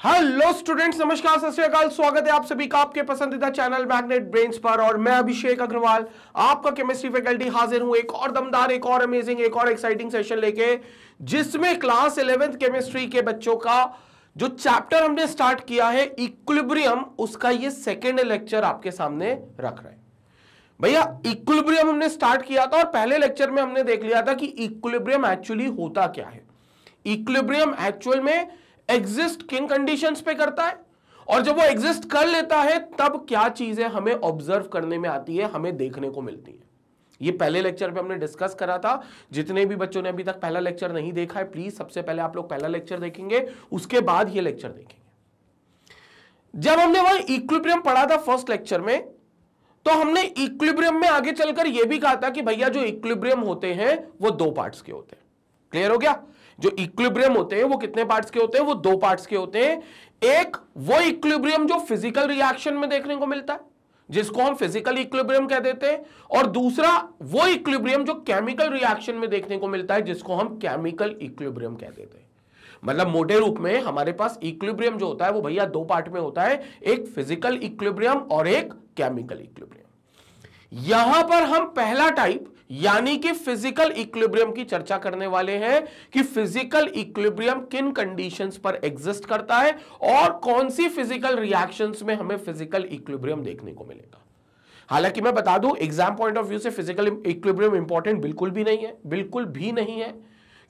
Hello students, नमस्कार, सत श्री अकाल। स्वागत है आप सभी का आपके पसंदीदा चैनल मैग्नेट ब्रेन्स पर। और मैं अभिषेक अग्रवाल, आपका केमिस्ट्री फैकल्टी, हाजिर हूं एक और दमदार, एक और अमेजिंग, एक और एक्साइटिंग सेशन लेके, जिसमें क्लास 11th केमिस्ट्री के बच्चों का जो चैप्टर हमने स्टार्ट किया है इक्विलिब्रियम, उसका ये सेकेंड लेक्चर आपके सामने रख रहे हैं। भैया इक्विलिब्रियम हमने स्टार्ट किया था और पहले लेक्चर में हमने देख लिया था कि इक्विलिब्रियम एक्चुअली होता क्या है। इक्विलिब्रियम एक्चुअल में एग्जिस्ट किन कंडीशंस पे करता है, और जब वो एग्जिस्ट कर लेता है तब क्या चीजें हमें ऑब्जर्व करने में आती है, हमें देखने को मिलती है। ये पहले लेक्चर पे हमने डिस्कस करा था। जितने भी बच्चों ने अभी तक पहला लेक्चर नहीं देखा है, प्लीज सबसे पहले आप लोग पहला लेक्चर देखेंगे, उसके बाद ये लेक्चर देखेंगे। जब हमने वह इक्विलिब्रियम पढ़ा था फर्स्ट लेक्चर में, तो हमने इक्विलिब्रियम में आगे चलकर यह भी कहा था कि भैया जो इक्विलिब्रियम होते हैं वो दो पार्ट्स के होते हैं। क्लियर हो गया? जो इक्विलिब्रियम होते हैं वो कितने पार्ट्स के होते हैं? वो दो पार्ट्स के होते हैं। एक वो इक्विलिब्रियम जो फिजिकल रिएक्शन में देखने को मिलता है, जिसको हम फिजिकल इक्विलिब्रियम कह देते हैं, और दूसरा वो इक्विलिब्रियम जो केमिकल रिएक्शन में देखने को मिलता है, जिसको हम केमिकल इक्विलिब्रियम कह देते हैं। मतलब मोटे रूप में हमारे पास इक्विलिब्रियम जो होता है वो भैया दो पार्ट में होता है, एक फिजिकल इक्विलिब्रियम और एक केमिकल इक्विलिब्रियम। यहां पर हम पहला टाइप यानी कि फिजिकल इक्विलिब्रियम की चर्चा करने वाले हैं कि फिजिकल इक्विलिब्रियम किन कंडीशंस पर एग्जिस्ट करता है और कौन सी फिजिकल रिएक्शंस में हमें फिजिकल इक्विलिब्रियम देखने को मिलेगा। हालांकि मैं बता दूं, एग्जाम पॉइंट ऑफ व्यू से फिजिकल इक्विलिब्रियम इंपॉर्टेंट बिल्कुल भी नहीं है, बिल्कुल भी नहीं है,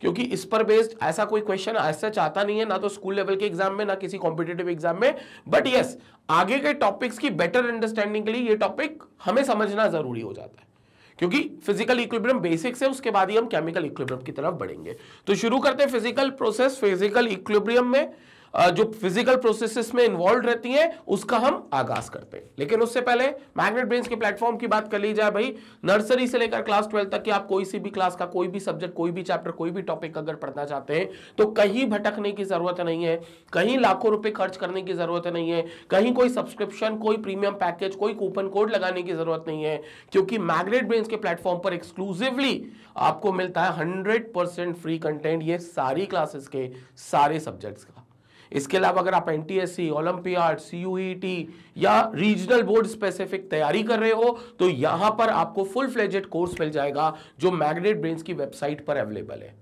क्योंकि इस पर बेस्ड ऐसा कोई क्वेश्चन ऐसा चाहता नहीं है, ना तो स्कूल लेवल के एग्जाम में, ना किसी कॉम्पिटिटिव एग्जाम में। बट यस, आगे के टॉपिक्स की बेटर अंडरस्टैंडिंग के लिए ये टॉपिक हमें समझना जरूरी हो जाता है, क्योंकि फिजिकल इक्विलिब्रियम बेसिक्स है, उसके बाद ही हम केमिकल इक्विलिब्रियम की तरफ बढ़ेंगे। तो शुरू करते हैं फिजिकल प्रोसेस। फिजिकल इक्विलिब्रियम में जो फिजिकल प्रोसेसेस में इन्वॉल्व रहती हैं उसका हम आगाज करते हैं। लेकिन उससे पहले मैग्नेट ब्रेन्स के प्लेटफॉर्म की बात कर ली जाए। भाई नर्सरी से लेकर क्लास 12 तक की आप कोई सी भी क्लास का कोई भी सब्जेक्ट, कोई भी चैप्टर, कोई भी टॉपिक अगर पढ़ना चाहते हैं तो कहीं भटकने की जरूरत नहीं है, कहीं लाखों रुपए खर्च करने की जरूरत नहीं है, कहीं कोई सब्सक्रिप्शन, कोई प्रीमियम पैकेज, कोई कूपन कोड लगाने की जरूरत नहीं है, क्योंकि मैग्नेट ब्रेन्स के प्लेटफॉर्म पर एक्सक्लूसिवली आपको मिलता है 100% फ्री कंटेंट, ये सारी क्लासेस के सारे सब्जेक्ट्स का। इसके अलावा अगर आप एनटीएससी, ओलंपियाड, सीयूईटी या रीजनल बोर्ड स्पेसिफिक तैयारी कर रहे हो तो यहां पर आपको फुल फ्लेजेड कोर्स मिल जाएगा जो मैग्नेट ब्रेन्स की वेबसाइट पर अवेलेबल है।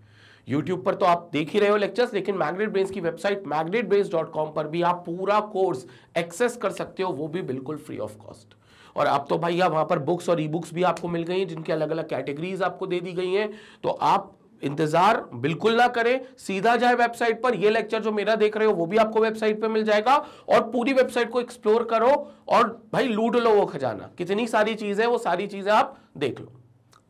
यूट्यूब पर तो आप देख ही रहे हो लेक्चर्स, लेकिन मैग्नेट ब्रेन्स की वेबसाइट magnetbrains.com पर भी आप पूरा कोर्स एक्सेस कर सकते हो, वो भी बिल्कुल फ्री ऑफ कॉस्ट। और अब तो भैया वहां पर बुक्स और ई बुक्स भी आपको मिल गई हैं, जिनकी अलग अलग कैटेगरीज आपको दे दी गई हैं। तो आप इंतजार बिल्कुल ना करें, सीधा जाए वेबसाइट पर। ये लेक्चर जो मेरा देख रहे हो वो भी आपको वेबसाइट पे मिल जाएगा, और पूरी वेबसाइट को एक्सप्लोर करो और भाई लूट लो वो खजाना। कितनी सारी चीजें, वो सारी चीजें आप देख लो।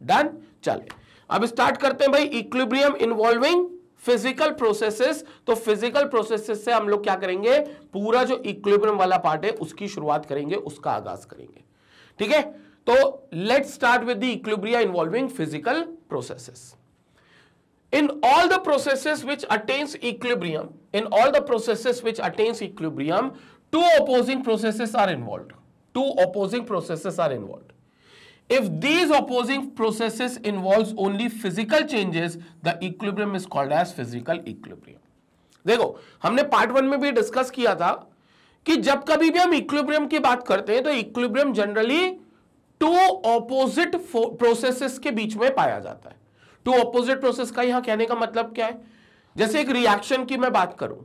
डन? चले अब स्टार्ट करते हैं भाई। Equilibrium involving physical processes. तो फिजिकल प्रोसेसेस से हम लोग क्या करेंगे, पूरा जो इक्विलिब्रियम वाला पार्ट है उसकी शुरुआत करेंगे, उसका आगाज करेंगे। ठीक है, तो let's start with the equilibria involving physical processes. In all the processes which attains equilibrium, two opposing processes are involved. If these opposing processes involves only physical changes, the equilibrium is called as physical equilibrium. देखो, हमने part 1 में भी discuss किया था कि जब कभी भी हम इक्विलिब्रियम की बात करते हैं तो equilibrium generally two opposite processes के बीच में पाया जाता है। टू ऑपोजिट प्रोसेस का यहां कहने का मतलब क्या है? जैसे एक रिएक्शन की मैं बात करूं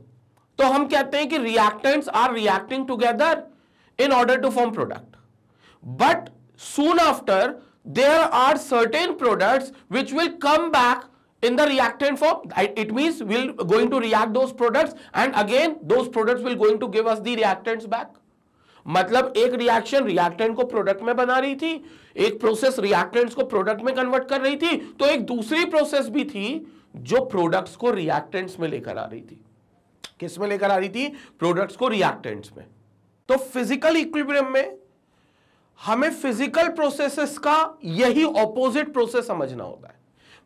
तो हम कहते हैं कि reactants are reacting together in order to form product, but soon after there are certain products which will come back in the reactant form. It means we'll going to react those products and again those products will going to give us the reactants back. मतलब एक reaction reactant को product में बना रही थी, एक process reactants को product में कन्वर्ट कर रही थी, तो एक दूसरी प्रोसेस भी थी जो प्रोडक्ट्स को रिएक्टेंट्स में लेकर आ रही थी। किस में लेकर आ रही थी? प्रोडक्ट्स को रिएक्टेंट्स में। तो फिजिकल इक्विलिब्रियम में हमें फिजिकल प्रोसेसेस का यही ऑपोजिट प्रोसेस समझना होता है।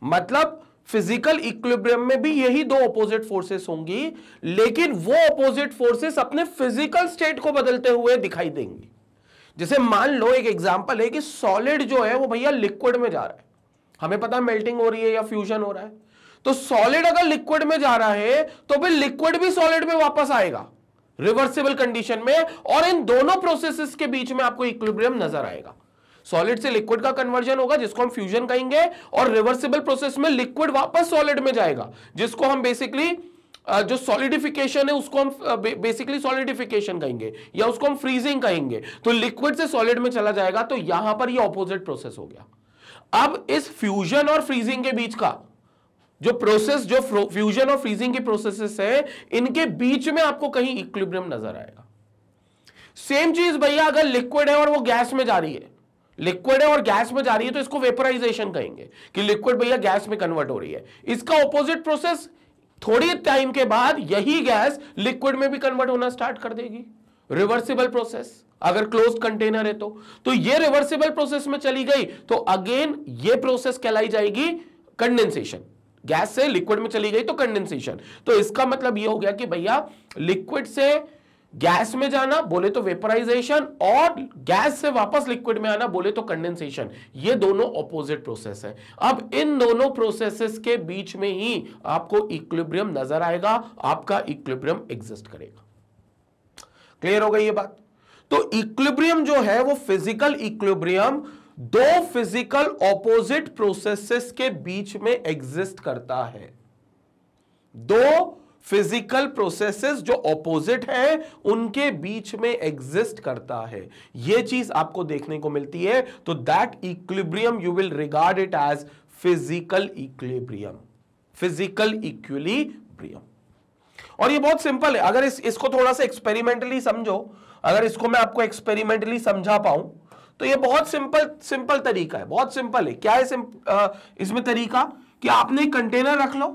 मतलब फिजिकल इक्विलिब्रियम में भी यही दो ऑपोजिट फोर्सेस होंगी, लेकिन वो ऑपोजिट फोर्सेस अपने फिजिकल स्टेट को बदलते हुए दिखाई देंगी। जैसे मान लो एक एग्जांपल है कि सॉलिड जो है वो भैया लिक्विड में जा रहा है, हमें पता है मेल्टिंग हो रही है या फ्यूजन हो रहा है, तो सॉलिड अगर लिक्विड में जा रहा है तो फिर लिक्विड भी सॉलिड में वापस आएगा। रिवर्सिबल कंडीशन में, और इन दोनों प्रोसेसेस के बीच में आपको इक्विलिब्रियम नजर आएगा। सॉलिड से लिक्विड का कन्वर्जन होगा जिसको हम फ्यूजन कहेंगे, और रिवर्सिबल प्रोसेस में लिक्विड वापस सॉलिड में जाएगा जिसको हम बेसिकली जो सॉलिडिफिकेशन है उसको हम बेसिकली सॉलिडिफिकेशन कहेंगे या उसको हम फ्रीजिंग कहेंगे। तो लिक्विड से सॉलिड में चला जाएगा, तो यहां पर ये ऑपोजिट प्रोसेस हो गया। अब इस फ्यूजन और फ्रीजिंग के बीच का जो प्रोसेस, जो फ्यूजन और फ्रीजिंग की प्रोसेसेस है, इनके बीच में आपको कहीं इक्विलिब्रियम नजर आएगा। सेम चीज भैया अगर लिक्विड है और वो गैस में जा रही है, लिक्विड है और गैस में जा रही है, तो इसको वेपराइजेशन कहेंगे कि लिक्विड भैया गैस में कन्वर्ट हो रही है। इसका ऑपोजिट प्रोसेस, थोड़ी टाइम के बाद यही गैस लिक्विड में भी कन्वर्ट होना स्टार्ट कर देगी, रिवर्सिबल प्रोसेस। अगर क्लोज्ड कंटेनर है तो ये रिवर्सिबल प्रोसेस में चली गई, तो अगेन ये प्रोसेस कहलाई जाएगी कंडेंसेशन। गैस से लिक्विड में चली गई तो कंडेंसेशन। तो इसका मतलब ये हो गया कि भैया लिक्विड से गैस में जाना बोले तो वेपराइजेशन, और गैस से वापस लिक्विड में आना बोले तो कंडेंसेशन। ये दोनों ऑपोजिट प्रोसेस है। अब इन दोनों प्रोसेसेस के बीच में ही आपको इक्विलिब्रियम नजर आएगा, आपका इक्विलिब्रियम एग्जिस्ट करेगा। क्लियर हो गई ये बात? तो इक्विलिब्रियम जो है वो फिजिकल इक्विलिब्रियम दो फिजिकल ऑपोजिट प्रोसेसेस के बीच में एग्जिस्ट करता है। दो फिजिकल प्रोसेसेस जो ऑपोजिट है उनके बीच में एग्जिस्ट करता है, यह चीज आपको देखने को मिलती है। तो that equilibrium you will regard it as physical equilibrium, physical equilibrium. और ये बहुत सिंपल है, अगर इसको थोड़ा सा एक्सपेरिमेंटली समझो, अगर इसको मैं आपको एक्सपेरिमेंटली समझा पाऊं तो ये बहुत सिंपल तरीका है, बहुत सिंपल है। क्या है इसमें तरीका कि आपने एक कंटेनर रख लो,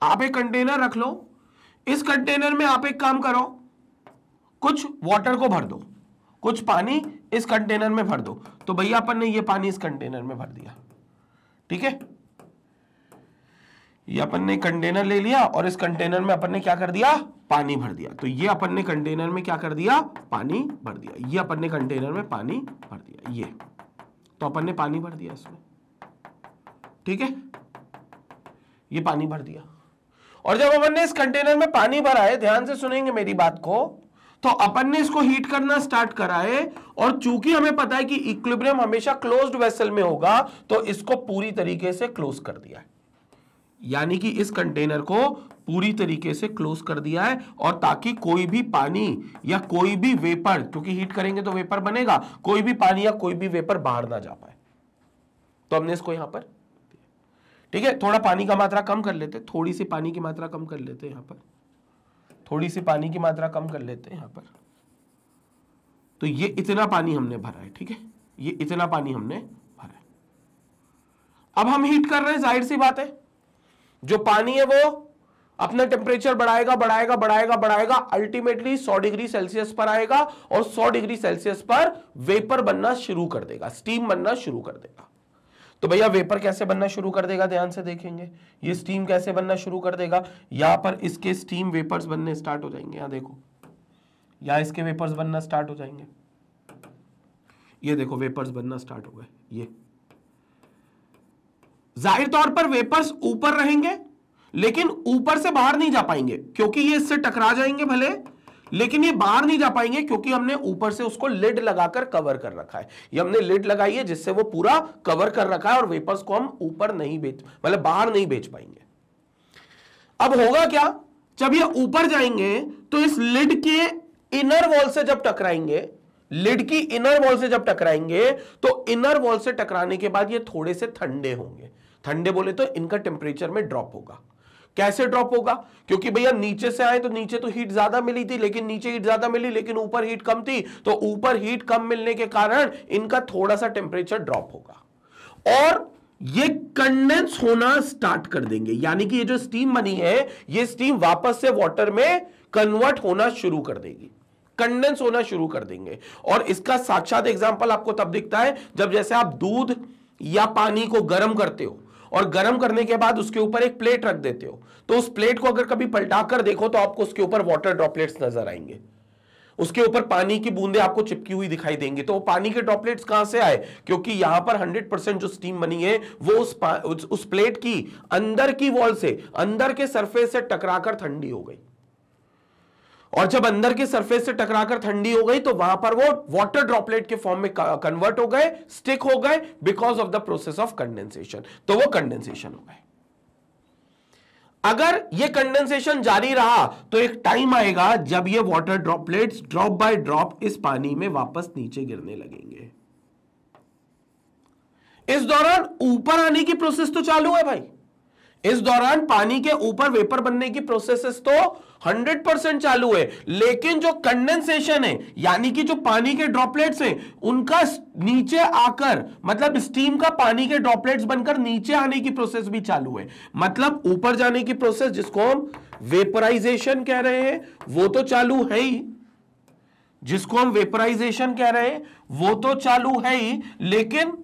आप एक कंटेनर रख लो, इस कंटेनर में आप एक काम करो, कुछ वाटर को भर दो, कुछ पानी इस कंटेनर में भर दो। तो भैया अपन ने ये पानी इस कंटेनर में भर दिया, ठीक है। ये अपन ने कंटेनर ले लिया और इस कंटेनर में अपन ने क्या कर दिया, पानी भर दिया। तो ये अपन ने कंटेनर में क्या कर दिया, पानी भर दिया। ये अपन ने कंटेनर में पानी भर दिया, ये तो अपन ने पानी भर दिया इसमें, ठीक है। ये पानी भर दिया, और जब अपन ने इस कंटेनर में पानी भरा है, ध्यान से सुनेंगे मेरी बात को, तो अपन ने इसको हीट करना स्टार्ट करा है। और चूंकि हमें पता है कि इक्विलिब्रियम हमेशा क्लोज्ड वेसल में होगा, तो इसको पूरी तरीके से क्लोज कर दिया है, यानी कि इस कंटेनर को पूरी तरीके से क्लोज कर दिया है, और ताकि कोई भी पानी या कोई भी वेपर, क्योंकि हीट करेंगे तो वेपर बनेगा, कोई भी पानी या कोई भी वेपर बाहर ना जा पाए। तो हमने इसको यहां पर, ठीक है, थोड़ा पानी का मात्रा कम कर लेते, थोड़ी सी पानी की मात्रा कम कर लेते, यहां पर थोड़ी सी पानी की मात्रा कम कर लेते हैं यहां पर। तो ये इतना पानी हमने भरा है, ठीक है, ये इतना पानी हमने भरा है। अब हम हीट कर रहे हैं, जाहिर सी बात है जो पानी है वो अपना टेम्परेचर बढ़ाएगा बढ़ाएगा बढ़ाएगा बढ़ाएगा, अल्टीमेटली 100 डिग्री सेल्सियस पर आएगा, और 100 डिग्री सेल्सियस पर वेपर बनना शुरू कर देगा, स्टीम बनना शुरू कर देगा। तो भैया वेपर कैसे बनना शुरू कर देगा, ध्यान से देखेंगे, ये स्टीम कैसे बनना शुरू कर देगा। यहां पर इसके स्टीम वेपर्स बनने स्टार्ट हो जाएंगे, यहां देखो, यहां इसके वेपर्स बनना स्टार्ट हो जाएंगे, ये देखो वेपर्स बनना स्टार्ट हो गए। ये जाहिर तौर पर वेपर्स ऊपर रहेंगे, लेकिन ऊपर से बाहर नहीं जा पाएंगे, क्योंकि ये इससे टकरा जाएंगे भले, लेकिन ये बाहर नहीं जा पाएंगे, क्योंकि हमने ऊपर से उसको लिड लगाकर कवर कर रखा है। ये हमने लिड लगाई है जिससे वो पूरा कवर कर रखा है, और वेपर्स को हम ऊपर नहीं मतलब बाहर नहीं भेज पाएंगे। अब होगा क्या, जब ये ऊपर जाएंगे तो इस लिड के इनर वॉल से जब टकराएंगे, लिड की इनर वॉल से जब टकराएंगे, तो इनर वॉल से टकराने के बाद ये थोड़े से ठंडे होंगे। ठंडे बोले तो इनका टेम्परेचर में ड्रॉप होगा। कैसे ड्रॉप होगा, क्योंकि भैया नीचे से आए तो नीचे तो हीट ज्यादा मिली थी, लेकिन नीचे हीट ज्यादा मिली लेकिन ऊपर हीट कम थी, तो ऊपर हीट कम मिलने के कारण इनका थोड़ा सा टेम्परेचर ड्रॉप होगा, और ये कंडेंस होना स्टार्ट कर देंगे। यानी कि ये जो स्टीम बनी है, ये स्टीम वापस से वाटर में कन्वर्ट होना शुरू कर देगी, कंडेंस होना शुरू कर देंगे। और इसका साक्षात एग्जांपल आपको तब दिखता है जब जैसे आप दूध या पानी को गर्म करते हो, और गर्म करने के बाद उसके ऊपर एक प्लेट रख देते हो, तो उस प्लेट को अगर कभी पलटाकर देखो तो आपको उसके ऊपर वाटर ड्रॉपलेट्स नजर आएंगे, उसके ऊपर पानी की बूंदें आपको चिपकी हुई दिखाई देंगी। तो वो पानी के ड्रॉपलेट्स कहां से आए, क्योंकि यहां पर 100% जो स्टीम बनी है वो उस प्लेट की अंदर की वॉल से, अंदर के सरफेस से टकराकर ठंडी हो गई। और जब अंदर के सरफेस से टकराकर ठंडी हो गई तो वहां पर वो वाटर ड्रॉपलेट के फॉर्म में कन्वर्ट हो गए, स्टिक हो गए because of the process of condensation, तो वो कंडेंसेशन हो गए। अगर ये कंडेंसेशन जारी रहा तो एक टाइम आएगा जब ये water droplets drop by drop इस पानी में वापस नीचे गिरने लगेंगे। इस दौरान ऊपर आने की प्रोसेस तो चालू है भाई, इस दौरान पानी के ऊपर वेपर बनने की प्रोसेसेस तो 100% चालू है, लेकिन जो कंडेंसेशन है यानी कि जो पानी के ड्रॉपलेट्स हैं उनका नीचे आकर, मतलब स्टीम का पानी के ड्रॉपलेट्स बनकर नीचे आने की प्रोसेस भी चालू है। मतलब ऊपर जाने की प्रोसेस जिसको हम वेपराइजेशन कह रहे हैं वो तो चालू है ही, जिसको हम वेपराइजेशन कह रहे हैं वो तो चालू है ही, लेकिन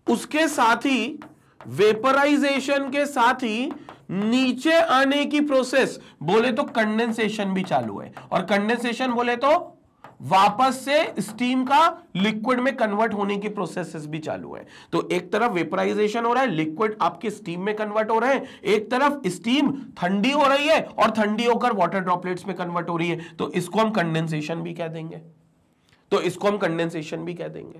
उसके साथ ही वेपराइजेशन के साथ ही नीचे आने की प्रोसेस बोले तो कंडेंसेशन भी चालू है, और कंडेंसेशन बोले तो वापस से स्टीम का लिक्विड में कन्वर्ट होने की प्रोसेसेस भी चालू है। तो एक तरफ वेपराइजेशन हो रहा है, लिक्विड आपके स्टीम में कन्वर्ट हो रहे हैं, एक तरफ स्टीम ठंडी हो रही है और ठंडी होकर वाटर ड्रॉपलेट्स में कन्वर्ट हो रही है, तो इसको हम कंडेंसेशन भी कह देंगे, तो इसको हम कंडेंसेशन भी कह देंगे।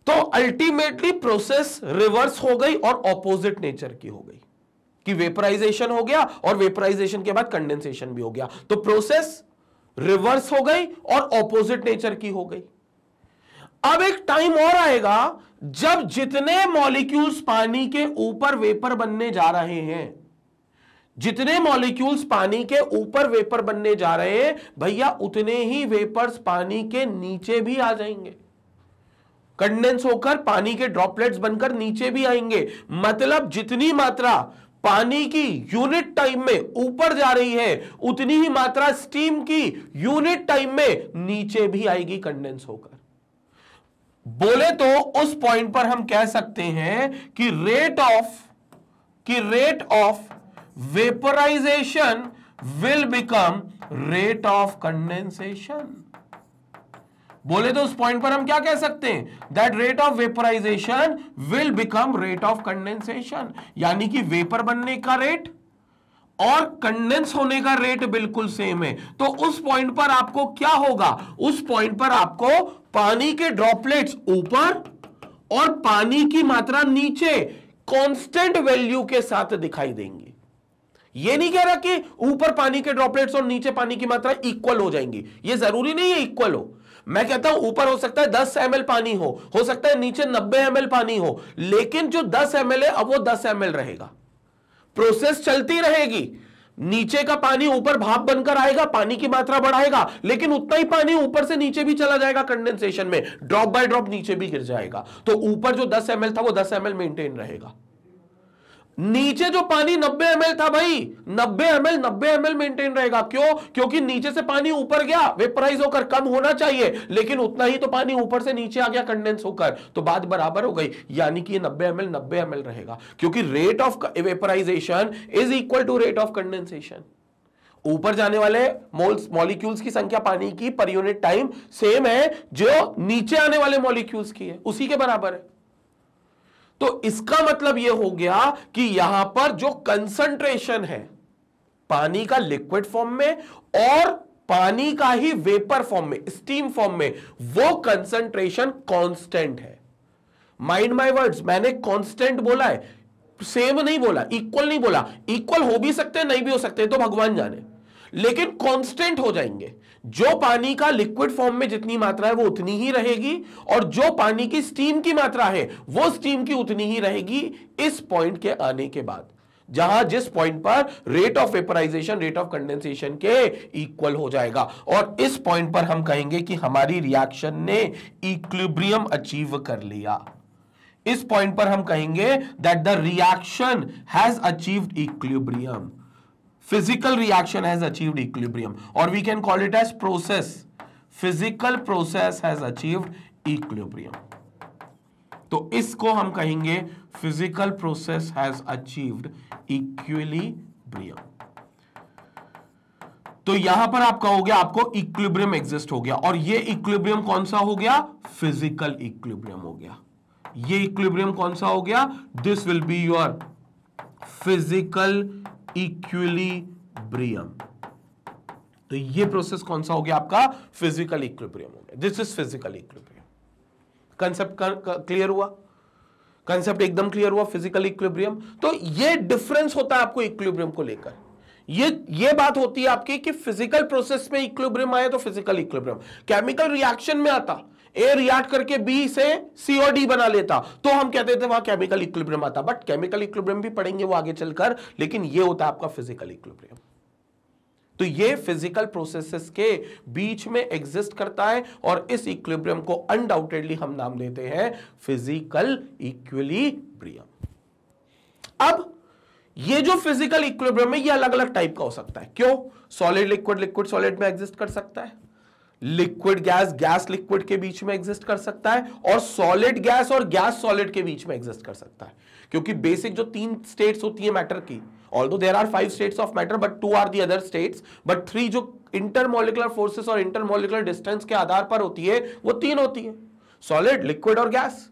तो अल्टीमेटली प्रोसेस रिवर्स हो गई और ऑपोजिट नेचर की हो गई कि वेपराइजेशन हो गया और वेपराइजेशन के बाद कंडेंसेशन भी हो गया, तो प्रोसेस रिवर्स हो गई और ऑपोजिट नेचर की हो गई। अब एक टाइम और आएगा जब जितने मॉलिक्यूल्स पानी के ऊपर वेपर बनने जा रहे हैं, जितने मॉलिक्यूल्स पानी के ऊपर वेपर बनने जा रहे हैं भैया, उतने ही वेपर्स पानी के नीचे भी आ जाएंगे, कंडेंस होकर पानी के ड्रॉपलेट्स बनकर नीचे भी आएंगे। मतलब जितनी मात्रा पानी की यूनिट टाइम में ऊपर जा रही है उतनी ही मात्रा स्टीम की यूनिट टाइम में नीचे भी आएगी कंडेंस होकर। बोले तो उस पॉइंट पर हम कह सकते हैं कि rate of vaporisation will become rate of condensation. बोले तो उस पॉइंट पर हम क्या कह सकते हैं, that rate of vaporisation will become rate of condensation, यानी कि वेपर बनने का रेट और कंडेंस होने का रेट बिल्कुल सेम है। तो उस पॉइंट पर आपको क्या होगा, उस पॉइंट पर आपको पानी के ड्रॉपलेट्स ऊपर और पानी की मात्रा नीचे कांस्टेंट वैल्यू के साथ दिखाई देंगी। यह नहीं कह रहा कि ऊपर पानी के ड्रॉपलेट्स और नीचे पानी की मात्रा इक्वल हो जाएंगी, यह जरूरी नहीं है इक्वल हो। मैं कहता हूं ऊपर हो सकता है 10 ml पानी हो सकता है नीचे 90 ml पानी हो, लेकिन जो 10 ml है अब वो 10 ml रहेगा, प्रोसेस चलती रहेगी, नीचे का पानी ऊपर भाप बनकर आएगा, पानी की मात्रा बढ़ाएगा, लेकिन उतना ही पानी ऊपर से नीचे भी चला जाएगा कंडेंसेशन में, ड्रॉप बाय ड्रॉप नीचे भी गिर जाएगा। तो ऊपर जो 10 ml था वो 10 ml मेंटेन रहेगा, नीचे जो पानी 90 ml था भाई 90 ml मेंटेन रहेगा। क्यों? क्योंकि नीचे से पानी ऊपर गया, वेपराइज होकर कम होना चाहिए, लेकिन उतना ही तो पानी ऊपर से नीचे आ गया कंडेंस होकर, तो बात बराबर हो गई, यानी कि 90 ml रहेगा, क्योंकि rate of vaporisation is equal to rate of condensation. ऊपर जाने वाले मॉलिक्यूल्स की संख्या पानी की पर यूनिट टाइम सेम है जो नीचे आने वाले मॉलिक्यूल्स की है, उसी के बराबर है। तो इसका मतलब यह हो गया कि यहां पर जो कंसंट्रेशन है पानी का लिक्विड फॉर्म में और पानी का ही वेपर फॉर्म में, स्टीम फॉर्म में, वो कंसंट्रेशन कांस्टेंट है। माइंड माय वर्ड्स, मैंने कांस्टेंट बोला है, सेम नहीं बोला, इक्वल नहीं बोला। इक्वल हो भी सकते हैं, नहीं भी हो सकते, तो भगवान जाने, लेकिन कांस्टेंट हो जाएंगे। जो पानी का लिक्विड फॉर्म में जितनी मात्रा है वो उतनी ही रहेगी, और जो पानी की स्टीम की मात्रा है वो स्टीम की उतनी ही रहेगी इस पॉइंट के आने के बाद, जहां जिस पॉइंट पर rate of vaporisation rate of condensation के इक्वल हो जाएगा। और इस पॉइंट पर हम कहेंगे कि हमारी रिएक्शन ने इक्विलिब्रियम अचीव कर लिया। इस पॉइंट पर हम कहेंगे that the reaction has achieved equilibrium, physical reaction has achieved equilibrium, or we can call it as process, physical process has achieved equilibrium। तो इसको हम कहेंगे physical process has achieved equilibrium। तो यहां पर आप कहोगे आपको इक्विलिब्रियम एग्जिस्ट हो गया, और ये इक्विलिब्रियम कौन सा हो गया, फिजिकल इक्विलिब्रियम हो गया। ये इक्विलिब्रियम कौन सा हो गया, this will be your physical equilibrium. तो ये प्रोसेस कौन सा हो गया आपका? फिजिकल इक्विलिब्रियम हो गया। This is physical equilibrium. Concept clear हुआ? कंसेप्ट एकदम क्लियर हुआ फिजिकल इक्विलिब्रियम। तो ये डिफरेंस होता है आपको इक्विलिब्रियम को लेकर। ये बात होती है आपकी कि फिजिकल प्रोसेस में इक्विलिब्रियम आए तो फिजिकल इक्विलिब्रियम। केमिकल रिएक्शन में आता, ए रिएक्ट करके बी से सी और डी बना लेता, तो हम कहते थे वहां केमिकल इक्विलिब्रियम आता। बट केमिकल इक्विलिब्रियम भी पढ़ेंगे वो आगे चलकर, लेकिन ये होता है आपका फिजिकल इक्विलिब्रियम। तो ये फिजिकल प्रोसेसेस के बीच में एग्जिस्ट करता है और इस इक्विलिब्रियम को अनडाउटेडली हम नाम देते हैं फिजिकल इक्विलिब्रियम। अब ये जो फिजिकल इक्विलिब्रियम है ये अलग अलग टाइप का हो सकता है। क्यों? सॉलिड लिक्विड, लिक्विड सॉलिड में एग्जिस्ट कर सकता है, लिक्विड गैस, गैस लिक्विड के बीच में एग्जिस्ट कर सकता है, और सॉलिड गैस और गैस सॉलिड के बीच में एग्जिस्ट कर सकता है। क्योंकि बेसिक जो 3 स्टेट्स होती है मैटर की, although there are 5 states of matter but 2 are the other states, but 3 जो इंटरमोलिकुलर फोर्सेस और इंटरमोलिकुलर डिस्टेंस के आधार पर होती है वो 3 होती है, सॉलिड, लिक्विड और गैस।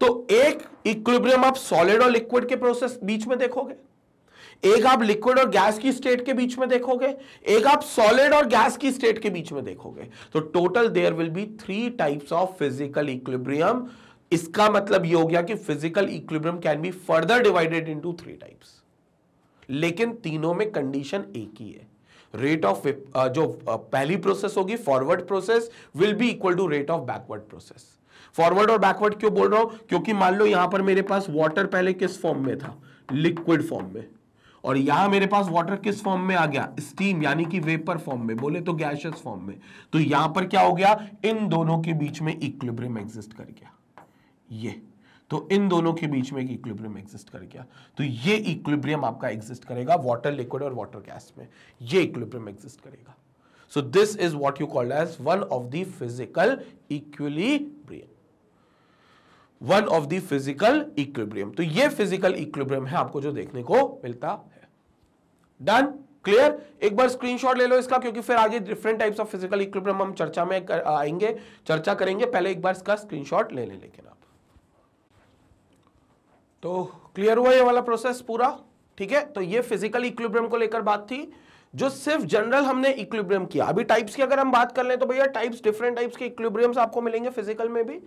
तो एक इक्विलिब्रियम आप सॉलिड और लिक्विड के प्रोसेस बीच में देखोगे, एक आप लिक्विड और गैस की स्टेट के बीच में देखोगे, एक आप सॉलिड और गैस की स्टेट के बीच में देखोगे। तो total there will be 3 types of physical equilibrium. इसका मतलब यह हो गया कि physical equilibrium can be further divided into 3 types, लेकिन तीनों में कंडीशन एक ही है। रेट ऑफ जो पहली प्रोसेस होगी forward process will be equal to rate of backward process. Forward और बैकवर्ड क्यों बोल रहा हूं? क्योंकि मान लो यहां पर मेरे पास वाटर पहले किस फॉर्म में था? लिक्विड फॉर्म में, और यहां मेरे पास वाटर किस फॉर्म में आ गया? स्टीम, यानी कि वेपर फॉर्म में, बोले तो गैसियस फॉर्म में। तो यहां पर क्या हो गया? इन दोनों के बीच में इक्विलिब्रियम एग्जिस्ट कर गया। ये तो इन दोनों के बीच में एक इक्विलिब्रियम एग्जिस्ट कर गया। तो ये इक्विलिब्रियम आपका एग्जिस्ट करेगा वाटर लिक्विड और वाटर गैस में, ये इक्विलिब्रियम एग्जिस्ट करेगा। So this is what you called as one of the physical equilibrium, one of the physical equilibrium. तो ये फिजिकल इक्विलिब्रियम है आपको जो देखने को मिलता है। डन? क्लियर? एक बार स्क्रीनशॉट ले लो इसका, क्योंकि फिर आगे different types of physical equilibrium हम चर्चा में आएंगे, चर्चा करेंगे। पहले एक बार इसका स्क्रीनशॉट ले लें लेकिन आप। तो क्लियर हुआ ये वाला प्रोसेस पूरा? ठीक है। तो ये फिजिकल इक्विलिब्रियम को लेकर बात थी, जो सिर्फ जनरल हमने इक्विलिब्रियम किया। अभी टाइप्स की अगर हम बात कर लें तो भैया टाइप्स, डिफरेंट टाइप्स के इक्विलिब्रियम्स आपको मिलेंगे फिजिकल में भी।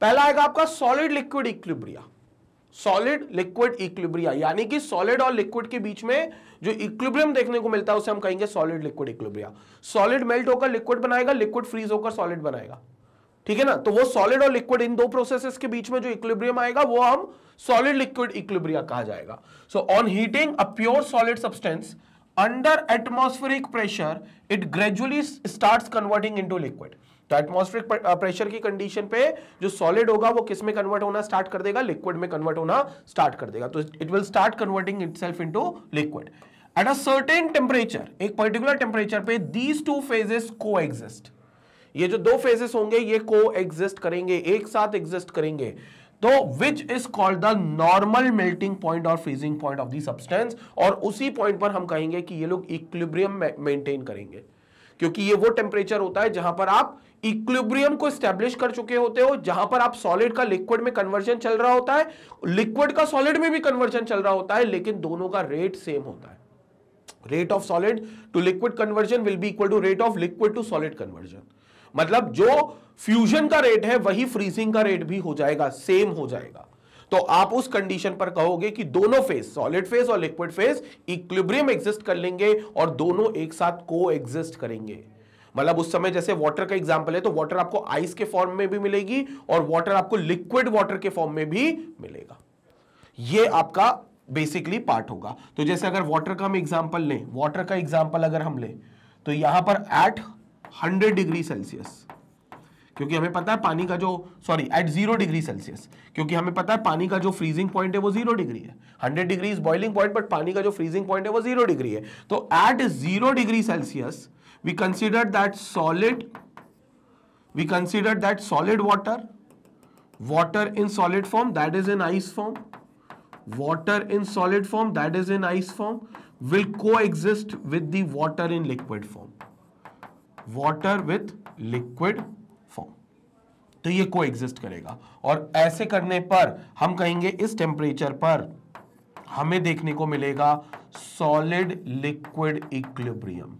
पहला आएगा आपका solid liquid equilibria. Solid liquid equilibria यानी कि सॉलिड और लिक्विड के बीच में जो इक्विलिब्रियम देखने को मिलता है उसे हम कहेंगे solid liquid equilibria. Solid melt होकर लिक्विड बनाएगा, लिक्विड फ्रीज होकर सॉलिड बनाएगा, ठीक है ना। तो वो सॉलिड और लिक्विड इन दो प्रोसेसेस के बीच में जो इक्विलिब्रियम आएगा वो हम सॉलिड लिक्विड इक्विलिब्रिया कहा जाएगा। So on heating a pure solid substance under atmospheric pressure it gradually starts converting into liquid. तो एटमॉस्फेरिक प्रेशर की कंडीशन पे जो सॉलिड होगा वो किस में कन्वर्ट होना स्टार्ट कर देगा? लिक्विड में कन्वर्ट होना स्टार्ट कर देगा। तो it will start converting itself into liquid at a certain temperature. एक पर्टिकुलर टेम्परेचर पे दीज टू फेजेस को एग्जिस्ट। ये जो दो फेजेस होंगे ये को एग्जिस्ट करेंगे, एक साथ एग्जिस्ट करेंगे। तो which is called the normal melting point और freezing point of the substance. और उसी पॉइंट पर हम कहेंगे कि ये लोग इक्विलिब्रियम मेंटेन करेंगे, क्योंकि ये वो टेम्परेचर होता है जहां पर आप इक्विलिब्रियम को एस्टेब्लिश कर चुके होते हो, जहां पर आप सॉलिड का लिक्विड में कन्वर्जन चल रहा होता है, लिक्विड का सॉलिड में भी कन्वर्जन चल रहा होता है, लेकिन दोनों का रेट सेम होता है। Rate of solid to liquid conversion will be equal to rate of liquid to solid conversion. मतलब जो फ्यूजन का रेट है वही फ्रीजिंग का रेट भी हो जाएगा, सेम हो जाएगा। तो आप उस कंडीशन पर कहोगे कि दोनों फेज, सॉलिड फेज और लिक्विड फेज, इक्विलिब्रियम एग्जिस्ट कर लेंगे और दोनों एक साथ को एग्जिस्ट करेंगे। मतलब उस समय जैसे वाटर का एग्जांपल है तो वाटर आपको आइस के फॉर्म में भी मिलेगी और वाटर आपको लिक्विड वाटर के फॉर्म में भी मिलेगा। ये आपका बेसिकली पार्ट होगा। तो जैसे अगर वाटर का हम एग्जांपल लें, वाटर का एग्जांपल अगर हम लें तो यहां पर एट 100 डिग्री सेल्सियस, क्योंकि हमें पता है पानी का जो एट 0 डिग्री सेल्सियस, क्योंकि हमें पता है पानी का जो फ्रीजिंग पॉइंट है वो 0 डिग्री है। 100 degree is boiling point, but पानी का जो फ्रीजिंग पॉइंट है वो 0 डिग्री है। तो at 0 degree Celsius we considered that solid water in solid form, that is in ice form, water in solid form, that is in ice form, will coexist with the water in liquid form, water with liquid form। तो ये coexist करेगा और ऐसे करने पर हम कहेंगे इस टेम्परेचर पर हमें देखने को मिलेगा solid liquid equilibrium,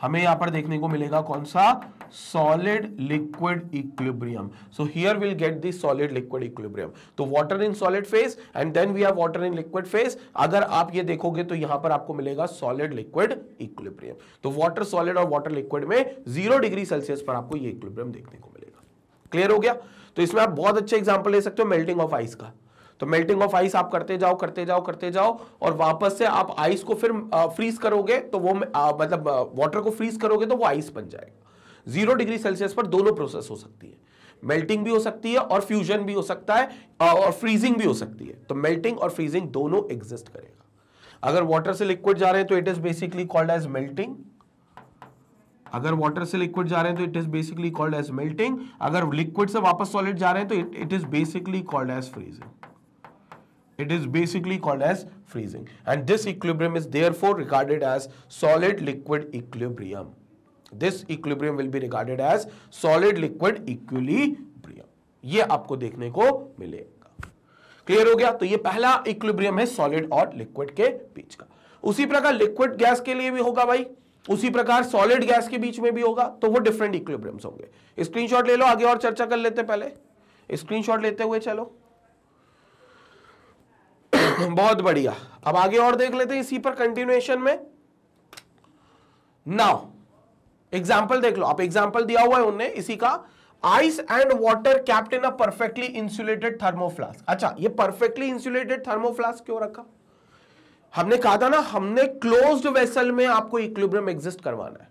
हमें यहां पर देखने को मिलेगा कौन सा, solid liquid equilibrium. So here will get the solid liquid equilibrium. तो water in solid phase and then we have water in liquid phase. अगर आप ये देखोगे तो यहां पर आपको मिलेगा सॉलिड लिक्विड इक्विलिब्रियम। तो वाटर सॉलिड और वाटर लिक्विड में 0 डिग्री सेल्सियस पर आपको ये इक्विलिब्रियम देखने को मिलेगा। क्लियर हो गया? तो इसमें आप बहुत अच्छे एग्जांपल ले सकते हो मेल्टिंग ऑफ आइस का। तो मेल्टिंग ऑफ आइस आप करते जाओ करते जाओ करते जाओ और वापस से आप आइस को फिर फ्रीज करोगे तो वो मतलब वाटर को फ्रीज करोगे तो वो आइस बन जाएगा। 0 डिग्री सेल्सियस पर दोनों प्रोसेस हो सकती है, मेल्टिंग भी हो सकती है और फ्यूजन भी हो सकता है और फ्रीजिंग भी हो सकती है। तो मेल्टिंग और फ्रीजिंग दोनों एग्जिस्ट करेगा। अगर वाटर से लिक्विड जा रहे हैं तो it is basically called as melting. अगर वाटर से लिक्विड जा रहे हैं तो it is basically called as melting. अगर लिक्विड से वापस सॉलिड जा रहे हैं तो it is basically called as freezing. It is basically called as freezing, and this equilibrium is therefore regarded as solid liquid equilibrium. This equilibrium will be regarded as solid liquid equilibrium. ये आपको देखने को मिलेगा। Clear हो गया? तो ये पहला इक्विलिब्रियम है सॉलिड और लिक्विड के बीच का। उसी प्रकार लिक्विड गैस के लिए भी होगा भाई, उसी प्रकार सॉलिड गैस के बीच में भी होगा, तो वो डिफरेंट इक्विलिब्रियम्स होंगे। स्क्रीनशॉट ले लो, आगे और चर्चा कर लेते हैं। पहले स्क्रीनशॉट लेते हुए चलो। बहुत बढ़िया। अब आगे और देख लेते हैं इसी पर कंटिन्यूएशन में। नाउ एग्जाम्पल देख लो, आप एग्जाम्पल दिया हुआ है उनने इसी का, ice and water kept in a perfectly insulated thermoflask. अच्छा, ये परफेक्टली इंसुलेटेड थर्मोफ्लास्क क्यों रखा? हमने कहा था ना, हमने क्लोज्ड वेसल में आपको इक्विलिब्रियम एग्जिस्ट करवाना है।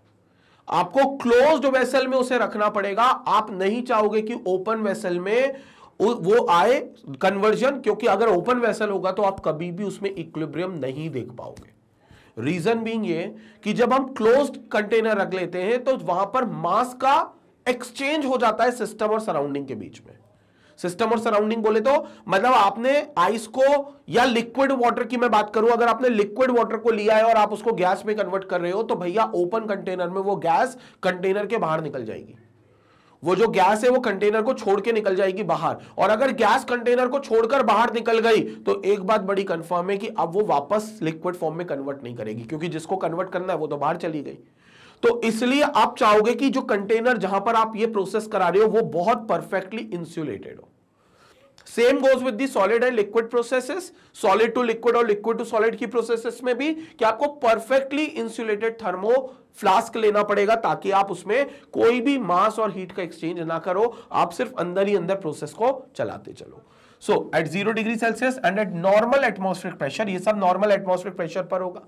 आपको क्लोज्ड वेसल में उसे रखना पड़ेगा। आप नहीं चाहोगे कि ओपन वेसल में वो आए कन्वर्जन, क्योंकि अगर ओपन वेसल होगा तो आप कभी भी उसमें इक्विलिब्रियम नहीं देख पाओगे। रीजन बीइंग ये कि जब हम क्लोज्ड कंटेनर रख लेते हैं तो वहां पर मास का एक्सचेंज हो जाता है सिस्टम और सराउंडिंग के बीच में। सिस्टम और सराउंडिंग बोले तो मतलब आपने आइस को या लिक्विड वाटर की मैं बात करूं, अगर आपने लिक्विड वाटर को लिया है और आप उसको गैस में कन्वर्ट कर रहे हो तो भैया ओपन कंटेनर में वो गैस कंटेनर के बाहर निकल जाएगी। वो जो गैस है वो कंटेनर को छोड़ के निकल जाएगी बाहर, और अगर गैस कंटेनर को छोड़कर बाहर निकल गई तो एक बात बड़ी कंफर्म है कि अब वो वापस लिक्विड फॉर्म में कन्वर्ट नहीं करेगी, क्योंकि जिसको कन्वर्ट करना है वो तो बाहर चली गई। तो इसलिए आप चाहोगे कि जो कंटेनर जहां पर आप ये प्रोसेस करा रहे हो वो बहुत परफेक्टली इंसुलेटेड हो। Same goes with the solid and liquid processes, solid to liquid और लिक्विड टू सॉलिड की प्रोसेसेस में भी कि आपको परफेक्टली इंसुलेटेड थर्मो फ्लास्क लेना पड़ेगा ताकि आप उसमें कोई भी मास और हीट का एक्सचेंज ना करो, आप सिर्फ अंदर ही अंदर प्रोसेस को चलाते चलो। So at 0 degree Celsius and at normal atmospheric pressure, ये सब नॉर्मल एटमॉस्फेरिक प्रेशर पर होगा।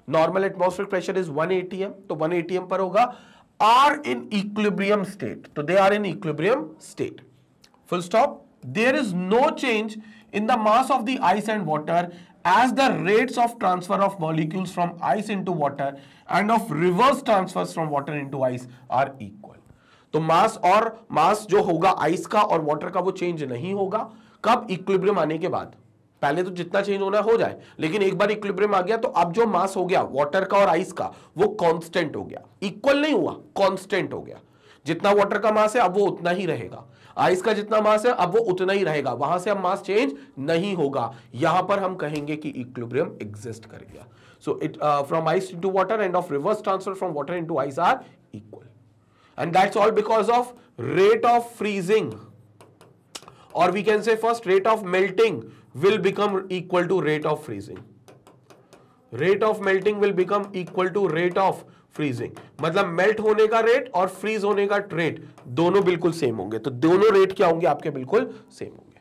Normal atmospheric pressure is 1 atm, तो 1 atm पर होगा। आर इन इक्विलिब्रियम स्टेट, तो they are in equilibrium state, full stop. There is no change in the mass of the ice and water as the rates of transfer of molecules from ice into water and of reverse transfers from water into ice are equal. तो मास और मास जो होगा ice का और water का वो change नहीं होगा। कब? इक्विलिब्रियम आने के बाद। पहले तो जितना चेंज होना हो जाए, लेकिन एक बार इक्विलिब्रियम आ गया तो अब जो मास हो गया वाटर का और आइस का वो कांस्टेंट हो गया, इक्वल नहीं हुआ, कांस्टेंट हो गया। जितना वाटर का मास है अब वो उतना ही रहेगा, आइस का जितना मास है अब वो उतना ही रहेगा, वहां से अब मास चेंज नहीं होगा। यहां पर हम कहेंगे कि इक्विलिब्रियम एग्जिस्ट कर गया। So it from ice into water and of reverse transfer from water into ice are equal, and that's all because of rate of freezing, और we can say first rate of melting will become equal to rate of freezing. Rate of melting will become equal to rate of freezing. मतलब melt होने का rate और freeze होने का rate दोनों बिल्कुल same होंगे। तो दोनों रेट क्या होंगे आपके? बिल्कुल सेम होंगे।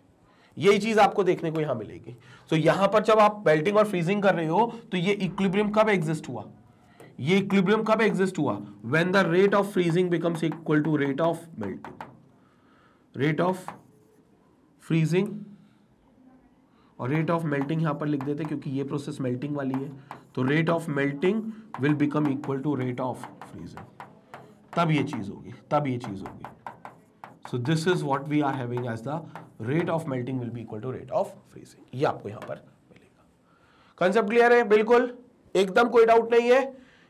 यही चीज आपको देखने को यहां मिलेगी। तो यहां पर जब आप मेल्टिंग और फ्रीजिंग कर रहे हो तो ये इक्विलिब्रियम कब एग्जिस्ट हुआ? ये इक्विलिब्रियम कब एग्जिस्ट हुआ? When the rate of freezing becomes equal to rate of melting. Rate of freezing और रेट ऑफ मेल्टिंग यहां पर लिख देते क्योंकि ये प्रोसेस मेल्टिंग वाली है। तो rate of melting will become equal to rate of freezing. तब ये चीज होगी, तब ये चीज होगी। So this is what we are having as the rate of melting will be equal to rate of freezing. ये आपको यहां पर मिलेगा। कंसेप्ट क्लियर है? बिल्कुल एकदम कोई डाउट नहीं है।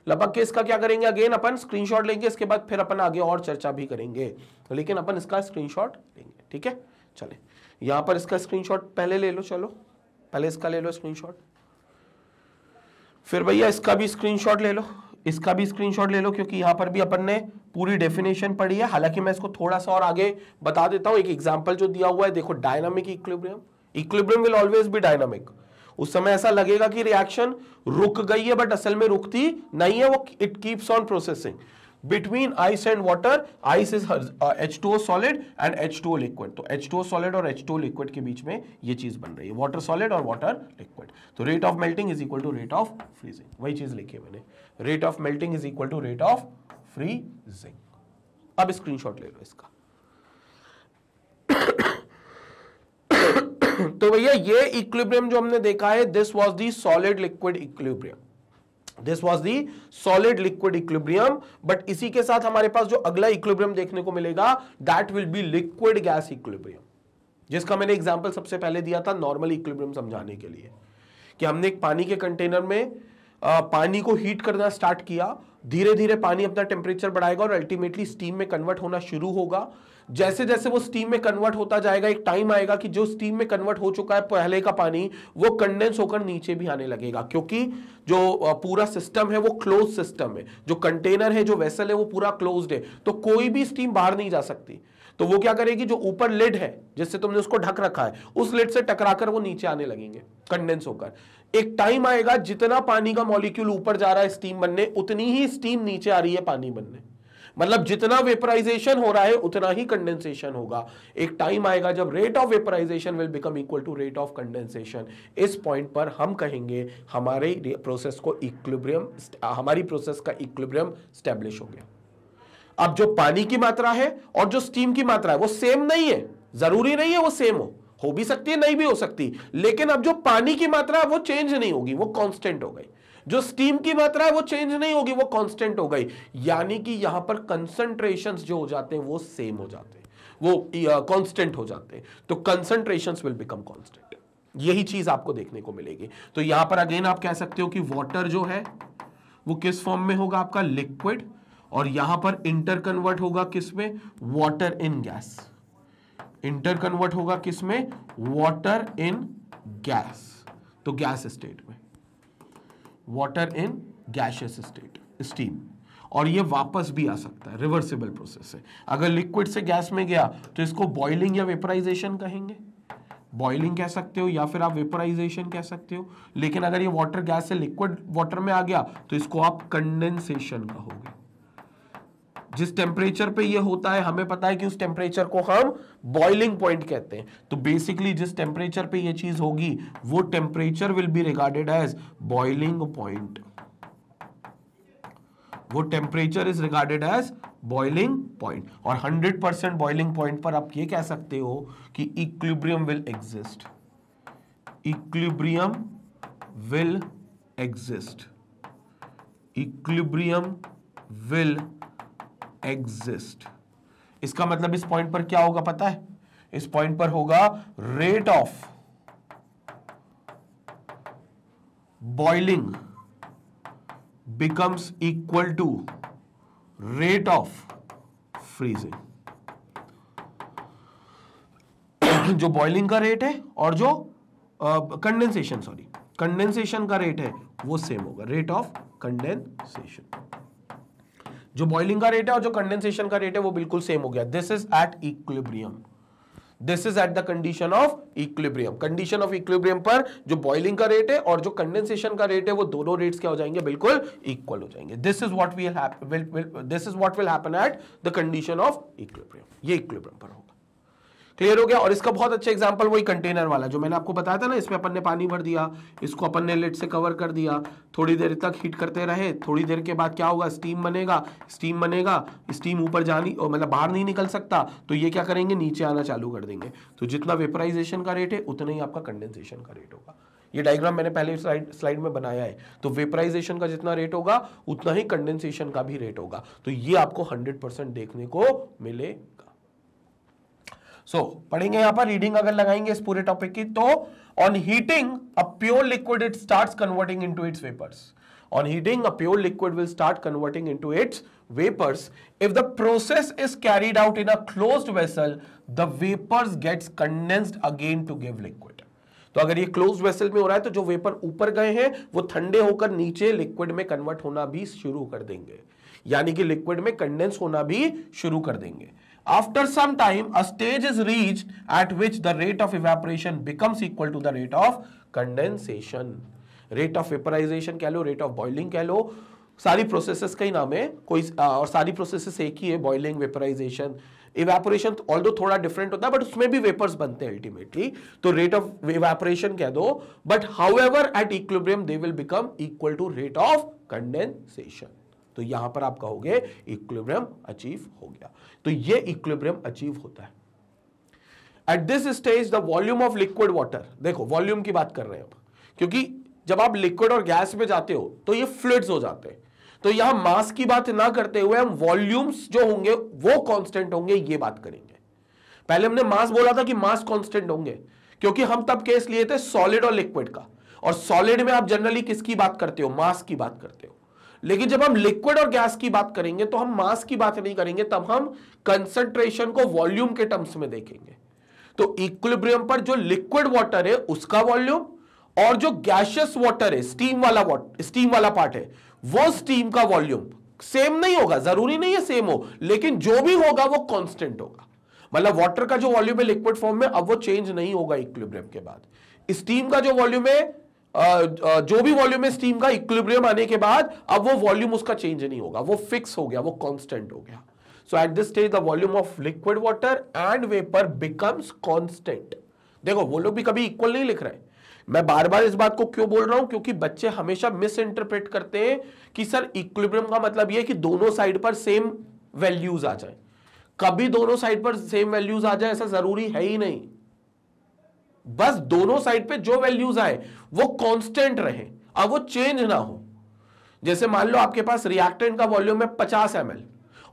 लपक के इसका क्या करेंगे? अगेन अपन स्क्रीनशॉट लेंगे, इसके बाद फिर अपन आगे और चर्चा भी करेंगे, लेकिन अपन इसका स्क्रीनशॉट लेंगे। ठीक है, चले यहां पर इसका स्क्रीनशॉट पहले ले लो। चलो पहले इसका ले लो स्क्रीनशॉट, फिर भैया इसका भी स्क्रीनशॉट ले लो। इसका भी स्क्रीनशॉट ले लो, क्योंकि यहां पर भी अपन ने पूरी डेफिनेशन पढ़ी है। हालांकि मैं इसको थोड़ा सा और आगे बता देता हूं। एक एग्जांपल जो दिया हुआ है, देखो, dynamic equilibrium, equilibrium will always be dynamic. उस समय ऐसा लगेगा कि रिएक्शन रुक गई है, बट असल में रुकती नहीं है, वो it keeps on processing between ice and water. Ice is H2O solid and H2O liquid. तो H2O solid और H2O liquid के बीच में ये चीज बन रही है, water solid और water liquid. तो rate of melting is equal to rate of freezing. वही चीज लिखी है मैंने, rate of melting is equal to rate of freezing. अब स्क्रीनशॉट ले लो इसका। तो भैया ये इक्विलिब्रियम जो हमने देखा है, this was the solid liquid equilibrium, this was the solid liquid equilibrium. But इसी के साथ हमारे पास जो अगला इक्विलिब्रियम देखने को मिलेगा, that will be liquid gas equilibrium, जिसका मैंने एग्जांपल सबसे पहले दिया था नॉर्मल इक्विलिब्रियम समझाने के लिए, कि हमने एक पानी के कंटेनर में पानी को हीट करना स्टार्ट किया, धीरे धीरे पानी अपना टेम्परेचर बढ़ाएगा और अल्टीमेटली स्टीम में कन्वर्ट होना शुरू होगा। जैसे जैसे वो स्टीम में कन्वर्ट होता जाएगा, एक टाइम आएगा कि जो स्टीम में कन्वर्ट हो चुका है पहले का पानी, वो कंडेंस होकर नीचे भी आने लगेगा, क्योंकि जो पूरा सिस्टम है वो क्लोज सिस्टम है, जो कंटेनर है, जो वेसल है, वो पूरा क्लोज्ड है, तो कोई भी स्टीम बाहर नहीं जा सकती। तो वो क्या करेगी, जो ऊपर लिड है जिससे तुमने उसको ढक रखा है, उस लिड से टकराकर वो नीचे आने लगेंगे कंडेंस होकर। एक टाइम आएगा, जितना पानी का मॉलिक्यूल ऊपर जा रहा है स्टीम बनने, उतनी ही स्टीम नीचे आ रही है पानी बनने। मतलब जितना वेपराइजेशन हो रहा है उतना ही कंडेंसेशन होगा। एक टाइम आएगा जब rate of vaporisation will become equal to rate of condensation. इस पॉइंट पर हम कहेंगे हमारे प्रोसेस को इक्विलिब्रियम, हमारी प्रोसेस का इक्विलिब्रियम स्टैब्लिश हो गया। अब जो पानी की मात्रा है और जो स्टीम की मात्रा है वो सेम नहीं है, जरूरी नहीं है वो सेम हो भी सकती है, नहीं भी हो सकती, लेकिन अब जो पानी की मात्रा है वो चेंज नहीं होगी, वो कांस्टेंट हो गई। जो स्टीम की मात्रा है वो चेंज नहीं होगी, वो कांस्टेंट हो गई। यानी कि यहां पर कंसंट्रेशंस जो हो जाते हैं वो सेम हो जाते हैं, वो कांस्टेंट हो जाते हैं। तो कंसंट्रेशंस विल बिकम कांस्टेंट, यही चीज आपको देखने को मिलेगी। तो यहां पर अगेन आप कह सकते हो कि वाटर जो है वो किस फॉर्म में होगा आपका, लिक्विड, और यहां पर इंटर कन्वर्ट होगा किसमें, water in gas. Inter convert होगा किसमें, वाटर इन गैस, तो गैस स्टेट में, water in gaseous state, steam. और ये वापस भी आ सकता है, रिवर्सिबल प्रोसेस है। अगर लिक्विड से गैस में गया तो इसको बॉइलिंग या वेपराइजेशन कहेंगे, बॉइलिंग कह सकते हो या फिर आप वेपराइजेशन कह सकते हो। लेकिन अगर ये वाटर गैस से लिक्विड वाटर में आ गया तो इसको आप कंडेंसेशन कहोगे। जिस टेम्परेचर पे ये होता है हमें पता है कि उस टेम्परेचर को हम बॉइलिंग पॉइंट कहते हैं। तो बेसिकली जिस टेम्परेचर पे ये चीज होगी वो temperature will be regarded as boiling point, वो temperature is regarded as boiling point. और 100% बॉइलिंग पॉइंट पर आप ये कह सकते हो कि equilibrium will exist, equilibrium will exist, equilibrium will exist. इसका मतलब इस पॉइंट पर क्या होगा पता है, इस पॉइंट पर होगा rate of boiling becomes equal to rate of freezing. जो बॉइलिंग का रेट है और जो कंडेंसेशन, सॉरी कंडेंसेशन का रेट है वो सेम होगा, रेट ऑफ कंडेंसेशन। जो बॉइलिंग का रेट है और जो कंडेंसेशन का रेट है वो बिल्कुल सेम हो गया। This is at equilibrium, this is at the condition of equilibrium. Condition of equilibrium पर जो बॉइलिंग का रेट है और जो कंडेंसेशन का रेट है वो दोनों रेट्स क्या हो जाएंगे, बिल्कुल इक्वल हो जाएंगे। This is what will happen at the condition of equilibrium. ये इक्विलिब्रियम पर होगा। क्लियर हो गया। और इसका बहुत अच्छा एग्जांपल वही कंटेनर वाला जो मैंने आपको बताया था ना, इसमें अपन ने पानी भर दिया, इसको अपन ने लिड से कवर कर दिया, थोड़ी देर तक हीट करते रहे, थोड़ी देर के बाद क्या होगा, स्टीम बनेगा, स्टीम ऊपर जानी मतलब बाहर नहीं निकल सकता, तो ये क्या करेंगे, नीचे आना चालू कर देंगे। तो जितना वेपराइजेशन का रेट है उतना ही आपका कंडेंसेशन का रेट होगा। ये डायग्राम मैंने पहले स्लाइड में बनाया है। तो वेपराइजेशन का जितना रेट होगा उतना ही कंडेंसेशन का भी रेट होगा। तो ये आपको 100% देखने को मिलेगा। पढ़ेंगे यहां पर, रीडिंग अगर लगाएंगे इस पूरे टॉपिक की, तो on heating a pure liquid it starts converting into its vapours. On heating, a pure liquid will start converting into its vapors. If the process is carried out in a closed vessel, the vapors gets condensed again to give liquid. तो अगर ये close vessel में हो रहा है तो जो vapour ऊपर गए हैं वो ठंडे होकर नीचे लिक्विड में कन्वर्ट होना भी शुरू कर देंगे, यानी कि लिक्विड में कंडेंस होना भी शुरू कर देंगे। After some time a stage is reached at which the rate of evaporation becomes equal to the rate of condensation. Rate of vaporization कह लो, रेट ऑफ बॉइलिंग कह लो, सारी प्रोसेसेस का ही नाम है, कोई और सारी प्रोसेसेस एक ही है, बॉइलिंग, वेपराइजेशन, इवेपोरेशन ऑल्दो थोड़ा डिफरेंट होता है बट उसमें भी वेपर्स बनते हैं अल्टीमेटली, तो रेट ऑफ इवेपोरेशन कह दो, but however at equilibrium they will become equal to rate of condensation. तो यहां पर आप कहोगे इक्विलिब्रियम अचीव हो गया। तो ये इक्विलिब्रियम अचीव होता है। Eight this stage the volume of liquid water, देखो वॉल्यूम की बात कर रहे हैं अब, क्योंकि जब आप लिक्विड और गैस में जाते हो तो ये फ्लूइड्स हो जाते हैं, तो यहां मास की बात ना करते हुए हम वॉल्यूम्स जो होंगे वो कांस्टेंट होंगे ये बात करेंगे। पहले हमने मास बोला था कि मास कांस्टेंट होंगे, क्योंकि हम तब केस लिए थे सॉलिड और लिक्विड का, और सॉलिड में आप जनरली किसकी बात करते हो, मास की बात करते हो। लेकिन जब हम लिक्विड और गैस की बात करेंगे तो हम मास की बात नहीं करेंगे, तब हम कंसंट्रेशन को वॉल्यूम के टर्म्स में देखेंगे। तो इक्विलिब्रियम पर जो लिक्विड वाटर है उसका वॉल्यूम, और जो गैसियस वाटर है, स्टीम वाला पार्ट है, वो स्टीम का वॉल्यूम सेम नहीं होगा, जरूरी नहीं है सेम हो, लेकिन जो भी होगा वो कांस्टेंट होगा। मतलब वाटर का जो वॉल्यूम है लिक्विड फॉर्म में अब वो चेंज नहीं होगा इक्विलिब्रियम के बाद। स्टीम का जो वॉल्यूम है, जो भी वॉल्यूम है स्टीम का, इक्विलिब्रियम आने के बाद अब वो वॉल्यूम उसका चेंज नहीं होगा, वो फिक्स हो गया, वो कांस्टेंट हो गया। So at this stage the volume of liquid water and vapour becomes constant. देखो वो लोग भी कभी इक्वल नहीं लिख रहे। मैं बार बार इस बात को क्यों बोल रहा हूं, क्योंकि बच्चे हमेशा मिस इंटरप्रेट करते हैं कि सर इक्विलिब्रियम का मतलब यह कि दोनों साइड पर सेम वैल्यूज आ जाए। कभी दोनों साइड पर सेम वैल्यूज आ जाए ऐसा जरूरी है ही नहीं। बस दोनों साइड पे जो वैल्यूज आए वो कांस्टेंट रहे, अब वो चेंज ना हो। जैसे मान लो आपके पास रिएक्टेंट का वॉल्यूम है 50 ml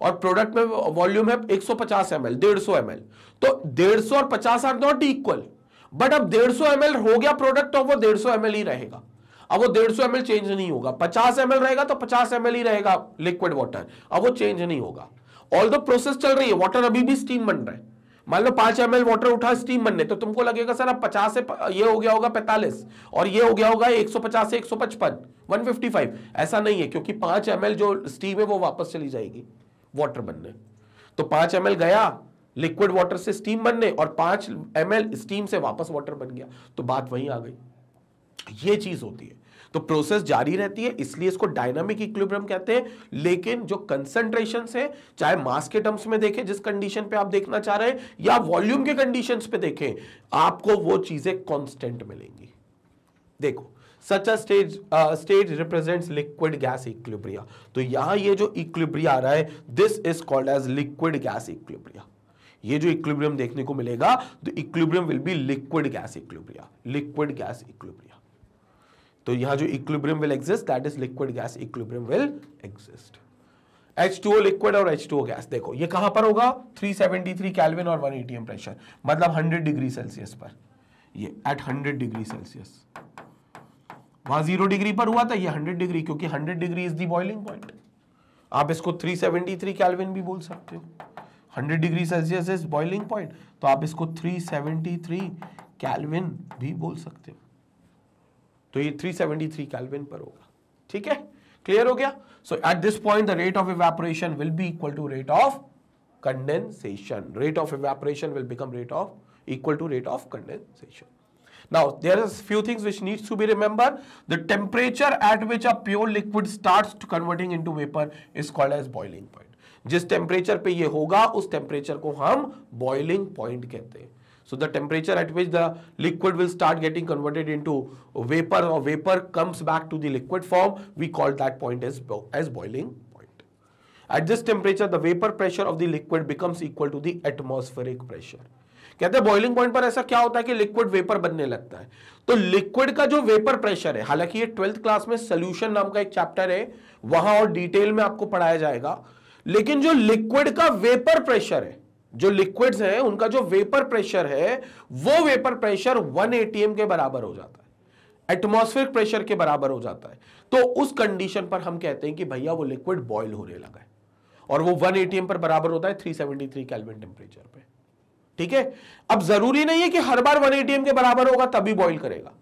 और प्रोडक्ट में वॉल्यूम है 150 ml, 150 ml, तो 150 और 50 आर नॉट इक्वल, बट अब 150 ml हो गया प्रोडक्ट तो वो 150 ml ही रहेगा। अब वो 150 ml चेंज नहीं होगा, 50 ml रहेगा तो 50 ml ही रहेगा लिक्विड वाटर, अब वो चेंज नहीं होगा। ऑल द प्रोसेस चल रही है, वाटर अभी भी स्टीम बन रहा है। मान लो 5 ml वाटर उठा स्टीम बनने, तो तुमको लगेगा सर अब 50 से ये हो गया होगा 45 और ये हो गया होगा 150 से 155, 155। ऐसा नहीं है, क्योंकि 5 ml जो स्टीम है वो वापस चली जाएगी वाटर बनने। तो 5 ml गया लिक्विड वाटर से स्टीम बनने और 5 ml स्टीम से वापस वाटर बन गया, तो बात वहीं आ गई। ये चीज होती है, तो प्रोसेस जारी रहती है, इसलिए इसको डायनामिक इक्विलिब्रियम कहते हैं। लेकिन जो कंसंट्रेशन है, चाहे मास के टर्म्स में देखें जिस कंडीशन पे आप देखना चाह रहे हैं, या वॉल्यूम के कंडीशंस पे देखें, आपको वो चीजें कांस्टेंट मिलेंगी। देखो such a stage represents liquid gas equilibria, तो यहां ये जो इक्विलिब्रिया आ रहा है this is called as liquid gas equilibria. ये जो इक्विलिब्रियम देखने को मिलेगा तो equilibrium will be liquid gas equilibria, liquid gas equilibria. तो यहां जो equilibrium will exist that is liquid gas equilibrium will exist. H2O liquid और H2O गैस, देखो ये कहां पर होगा, 373 केल्विन और 1 atm प्रेशर, मतलब 100 डिग्री सेल्सियस पर, ये एट 100 डिग्री सेल्सियस। वहां 0 डिग्री पर हुआ था, ये 100 डिग्री, क्योंकि 100 degree is the boiling point. आप इसको 373 केल्विन भी बोल सकते हो, 100 degree Celsius is boiling point, तो आप इसको 373 केल्विन भी बोल सकते हो। तो ये 373 केल्विन पर होगा। ठीक है, क्लियर हो गया। So at this point the rate of evaporation will be equal to rate of condensation. Rate of evaporation will become rate of equal to rate of condensation. Now there are few things which needs to be remembered. The temperature at which a pure liquid starts to converting into vapor is called as boiling point. जिस temperature पे ये होगा उस temperature को हम boiling point कहते हैं। So the temperature at which the liquid will start getting converted into vapor or vapor comes back to the liquid form, we call that point as boiling point. At this temperature the vapor pressure of the liquid becomes equal to the atmospheric pressure. कहते हैं boiling point पर ऐसा क्या होता है कि liquid vapour बनने लगता है। तो लिक्विड का जो वेपर प्रेशर है, हालांकि ये 12th क्लास में सोल्यूशन नाम का एक चैप्टर है, वहां और डिटेल में आपको पढ़ाया जाएगा, लेकिन जो लिक्विड का वेपर प्रेशर है, जो लिक्विड्स हैं उनका जो वेपर प्रेशर है वो वेपर प्रेशर 1 atm के बराबर हो जाता है, एटमॉस्फेरिक प्रेशर के बराबर हो जाता है। तो उस कंडीशन पर हम कहते हैं कि भैया वो लिक्विड बॉयल होने लगा है, और वो 1 atm पर बराबर होता है 373 केल्विन टेम्परेचर पे। ठीक है। अब जरूरी नहीं है कि हर बार 1 atm के बराबर होगा तभी बॉईल करेगा।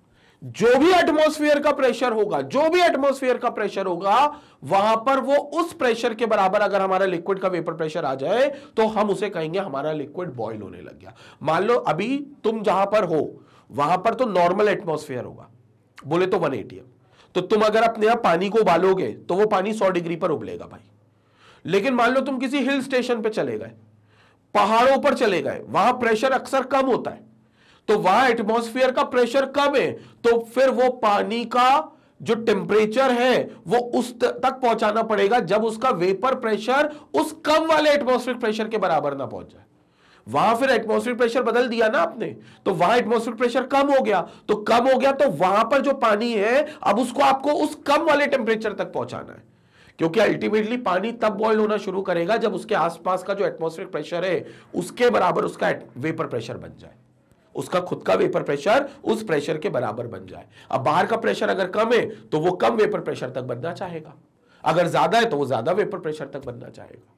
जो भी एटमॉस्फेयर का प्रेशर होगा, जो भी एटमॉस्फेयर का प्रेशर होगा, वहां पर वो उस प्रेशर के बराबर अगर हमारा लिक्विड का वेपर प्रेशर आ जाए तो हम उसे कहेंगे हमारा लिक्विड बॉईल होने लग गया। मान लो अभी तुम जहां पर हो वहां पर तो नॉर्मल एटमॉस्फेयर होगा, बोले तो 1 atm, तो तुम अगर अपने आप पानी को उबालोगे तो वो पानी 100 डिग्री पर उबलेगा भाई। लेकिन मान लो तुम किसी हिल स्टेशन पे चले गए, पहाड़ों पर चले गए, वहां प्रेशर अक्सर कम होता है, तो वहां एटमॉस्फेयर का प्रेशर कम है, तो फिर वो पानी का जो टेम्परेचर है वो उस तक पहुंचाना पड़ेगा जब उसका वेपर प्रेशर उस कम वाले एटमॉस्फेरिक प्रेशर के बराबर ना पहुंच जाए। वहां फिर एटमॉस्फेरिक प्रेशर बदल दिया ना आपने, तो वहां एटमॉस्फेरिक प्रेशर कम हो गया, तो कम हो गया तो वहां पर जो पानी है अब उसको आपको उस कम वाले टेम्परेचर तक पहुंचाना है, क्योंकि अल्टीमेटली पानी तब बॉयल होना शुरू करेगा जब उसके आसपास का जो एटमॉस्फेरिक प्रेशर है उसके बराबर उसका वेपर प्रेशर बन जाए, उसका खुद का वेपर प्रेशर उस प्रेशर के बराबर बन जाए। अब बाहर का प्रेशर अगर कम है तो वो कम वेपर प्रेशर तक बनना चाहेगा, अगर ज्यादा है तो वो ज्यादा वेपर प्रेशर तक बनना चाहेगा,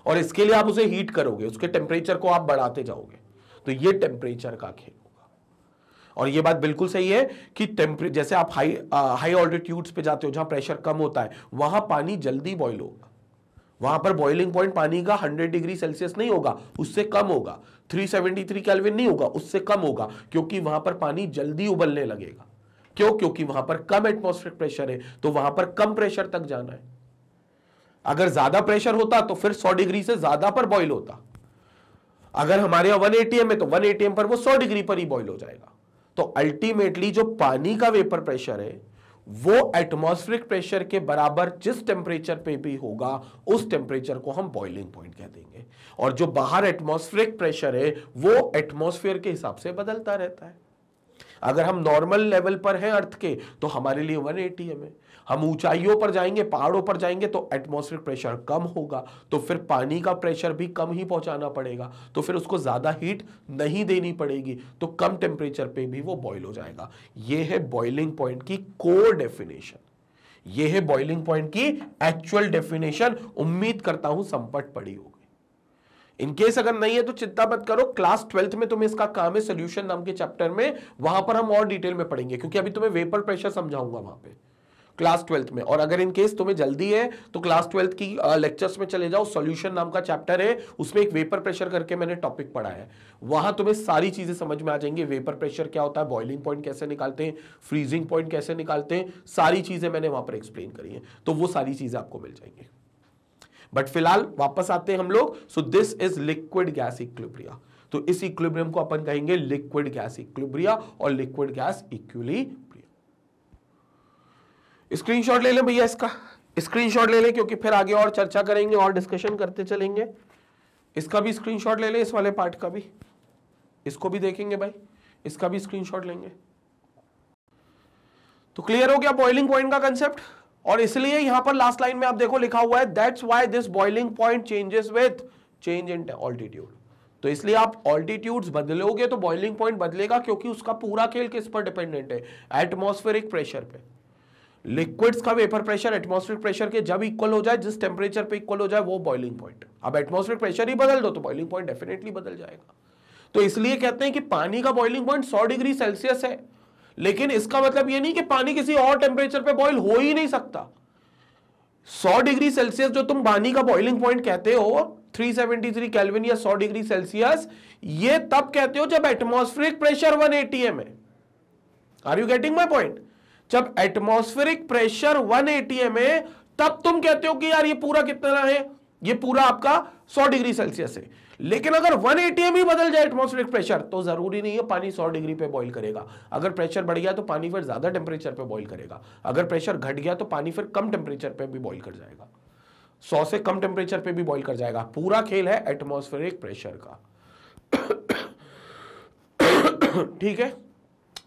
और इसके लिए आप उसे हीट करोगे, उसके टेम्परेचर को आप बढ़ाते जाओगे, तो ये टेम्परेचर का खेल होगा। और ये बात बिल्कुल सही है कि जैसे आप हाई ऑल्टीट्यूड्स पे जाते हो जहां प्रेशर कम होता है वहां पानी जल्दी बॉयल होगा, वहां पर बॉइलिंग पॉइंट पानी का 100 डिग्री सेल्सियस नहीं होगा, उससे कम होगा, 373 केल्विन नहीं होगा, उससे कम होगा, क्योंकि वहां पर पानी जल्दी उबलने लगेगा। क्यों? क्योंकि वहां पर कम एटमॉस्फेरिक प्रेशर है, तो वहां पर कम प्रेशर तक जाना है। अगर ज्यादा प्रेशर होता तो फिर 100 डिग्री से ज्यादा पर बॉयल होता, अगर हमारे यहां 1 atm है तो 1 atm पर वो 100 डिग्री पर ही बॉयल हो जाएगा। तो अल्टीमेटली जो पानी का वेपर प्रेशर है वो एटमॉस्फेरिक प्रेशर के बराबर जिस टेम्परेचर पे भी होगा उस टेम्परेचर को हम बॉइलिंग पॉइंट कह देंगे, और जो बाहर एटमॉस्फेरिक प्रेशर है वो एटमॉस्फेयर के हिसाब से बदलता रहता है। अगर हम नॉर्मल लेवल पर हैं अर्थ के तो हमारे लिए 1 atm है, हम ऊंचाइयों पर जाएंगे, पहाड़ों पर जाएंगे तो एटमॉस्फेरिक प्रेशर कम होगा, तो फिर पानी का प्रेशर भी कम ही पहुंचाना पड़ेगा, तो फिर उसको ज्यादा हीट नहीं देनी पड़ेगी, तो कम टेम्परेचर पे भी वो बॉयल हो जाएगा। ये है बॉइलिंग पॉइंट की कोर डेफिनेशन, ये है बॉइलिंग पॉइंट की एक्चुअल डेफिनेशन। उम्मीद करता हूं संपट पड़ी होगी। इनकेस अगर नहीं है तो चिंता मत करो, क्लास 12th में तुम्हें इसका काम है सोल्यूशन नाम के चैप्टर में, वहां पर हम और डिटेल में पढ़ेंगे, क्योंकि अभी तुम्हें वेपर प्रेशर समझाऊंगा वहां पे क्लास 12th में। और अगर इनकेस तुम्हें जल्दी है तो क्लास 12th की लेक्चर्स में चले जाओ, सॉल्यूशन नाम का चैप्टर है, उसमें एक वेपर प्रेशर करके मैंने टॉपिक पढ़ा है, वहां तुम्हें सारी चीजें समझ में आ जाएंगी। वेपर प्रेशर क्या होता है, बॉइलिंग पॉइंट कैसे निकालते हैं, फ्रीजिंग पॉइंट कैसे निकालते हैं, सारी चीजें मैंने वहां पर एक्सप्लेन करी है, तो वो सारी चीजें आपको मिल जाएंगी। बट फिलहाल वापस आते हैं हम लोग। सो this is liquid gas equilibria, तो इस इक्विलिब्रियम को अपन कहेंगे लिक्विड गैस इक्विलिब्रिया और लिक्विड गैस इक्विलिब्रियम। स्क्रीनशॉट ले लें भैया, इसका स्क्रीनशॉट ले लें, क्योंकि फिर आगे और चर्चा करेंगे और डिस्कशन करते चलेंगे। इसका भी स्क्रीनशॉट ले लें, इस वाले पार्ट का भी, इसको भी देखेंगे भाई, इसका भी स्क्रीनशॉट लेंगे। तो क्लियर हो गया बॉइलिंग पॉइंट का कंसेप्ट। और इसलिए यहां पर लास्ट लाइन में आप देखो लिखा हुआ है that's why this boiling point changes with change in altitude. तो इसलिए आप ऑल्टीट्यूड्स बदलोगे तो बॉइलिंग पॉइंट बदलेगा, क्योंकि उसका पूरा खेल किस पर डिपेंडेंट है, एटमॉस्फेरिक प्रेशर पे। लिक्विड्स का वेपर प्रेशर एटमॉस्फेरिक प्रेशर के जब इक्वल हो जाए, जिस टेम्परेचर पे इक्वल हो जाए, वो बॉइलिंग पॉइंट। अब एटमॉस्फेरिक प्रेशर ही बदल दो तो बॉइलिंग पॉइंट डेफिनेटली बदल जाएगा। तो इसलिए कहते हैं कि पानी का बॉइलिंग पॉइंट 100 डिग्री सेल्सियस है, लेकिन इसका मतलब यह नहीं कि पानी किसी और टेम्परेचर पे बॉइल हो ही नहीं सकता। 100 डिग्री सेल्सियस जो तुम पानी का बॉइलिंग पॉइंट कहते हो, 373 केल्विन या 100 डिग्री सेल्सियस, ये तब कहते हो जब एटमॉस्फेरिक प्रेशर 1 atm है। Are you getting my point? जब एटमॉस्फेरिक प्रेशर 1 atm है तब तुम कहते हो कि यार ये पूरा कितना है, ये पूरा आपका 100 डिग्री सेल्सियस है। लेकिन अगर 1 atm ही बदल जाए एटमॉस्फेरिक प्रेशर, तो जरूरी नहीं है पानी 100 डिग्री पे बॉईल करेगा। अगर प्रेशर बढ़ गया तो पानी फिर ज्यादा टेम्परेचर पे बॉईल करेगा, अगर प्रेशर घट गया तो पानी फिर कम टेम्परेचर पे भी बॉईल कर जाएगा, 100 से कम टेम्परेचर पे भी बॉईल कर जाएगा। पूरा खेल है एटमॉस्फेरिक प्रेशर का। ठीक है,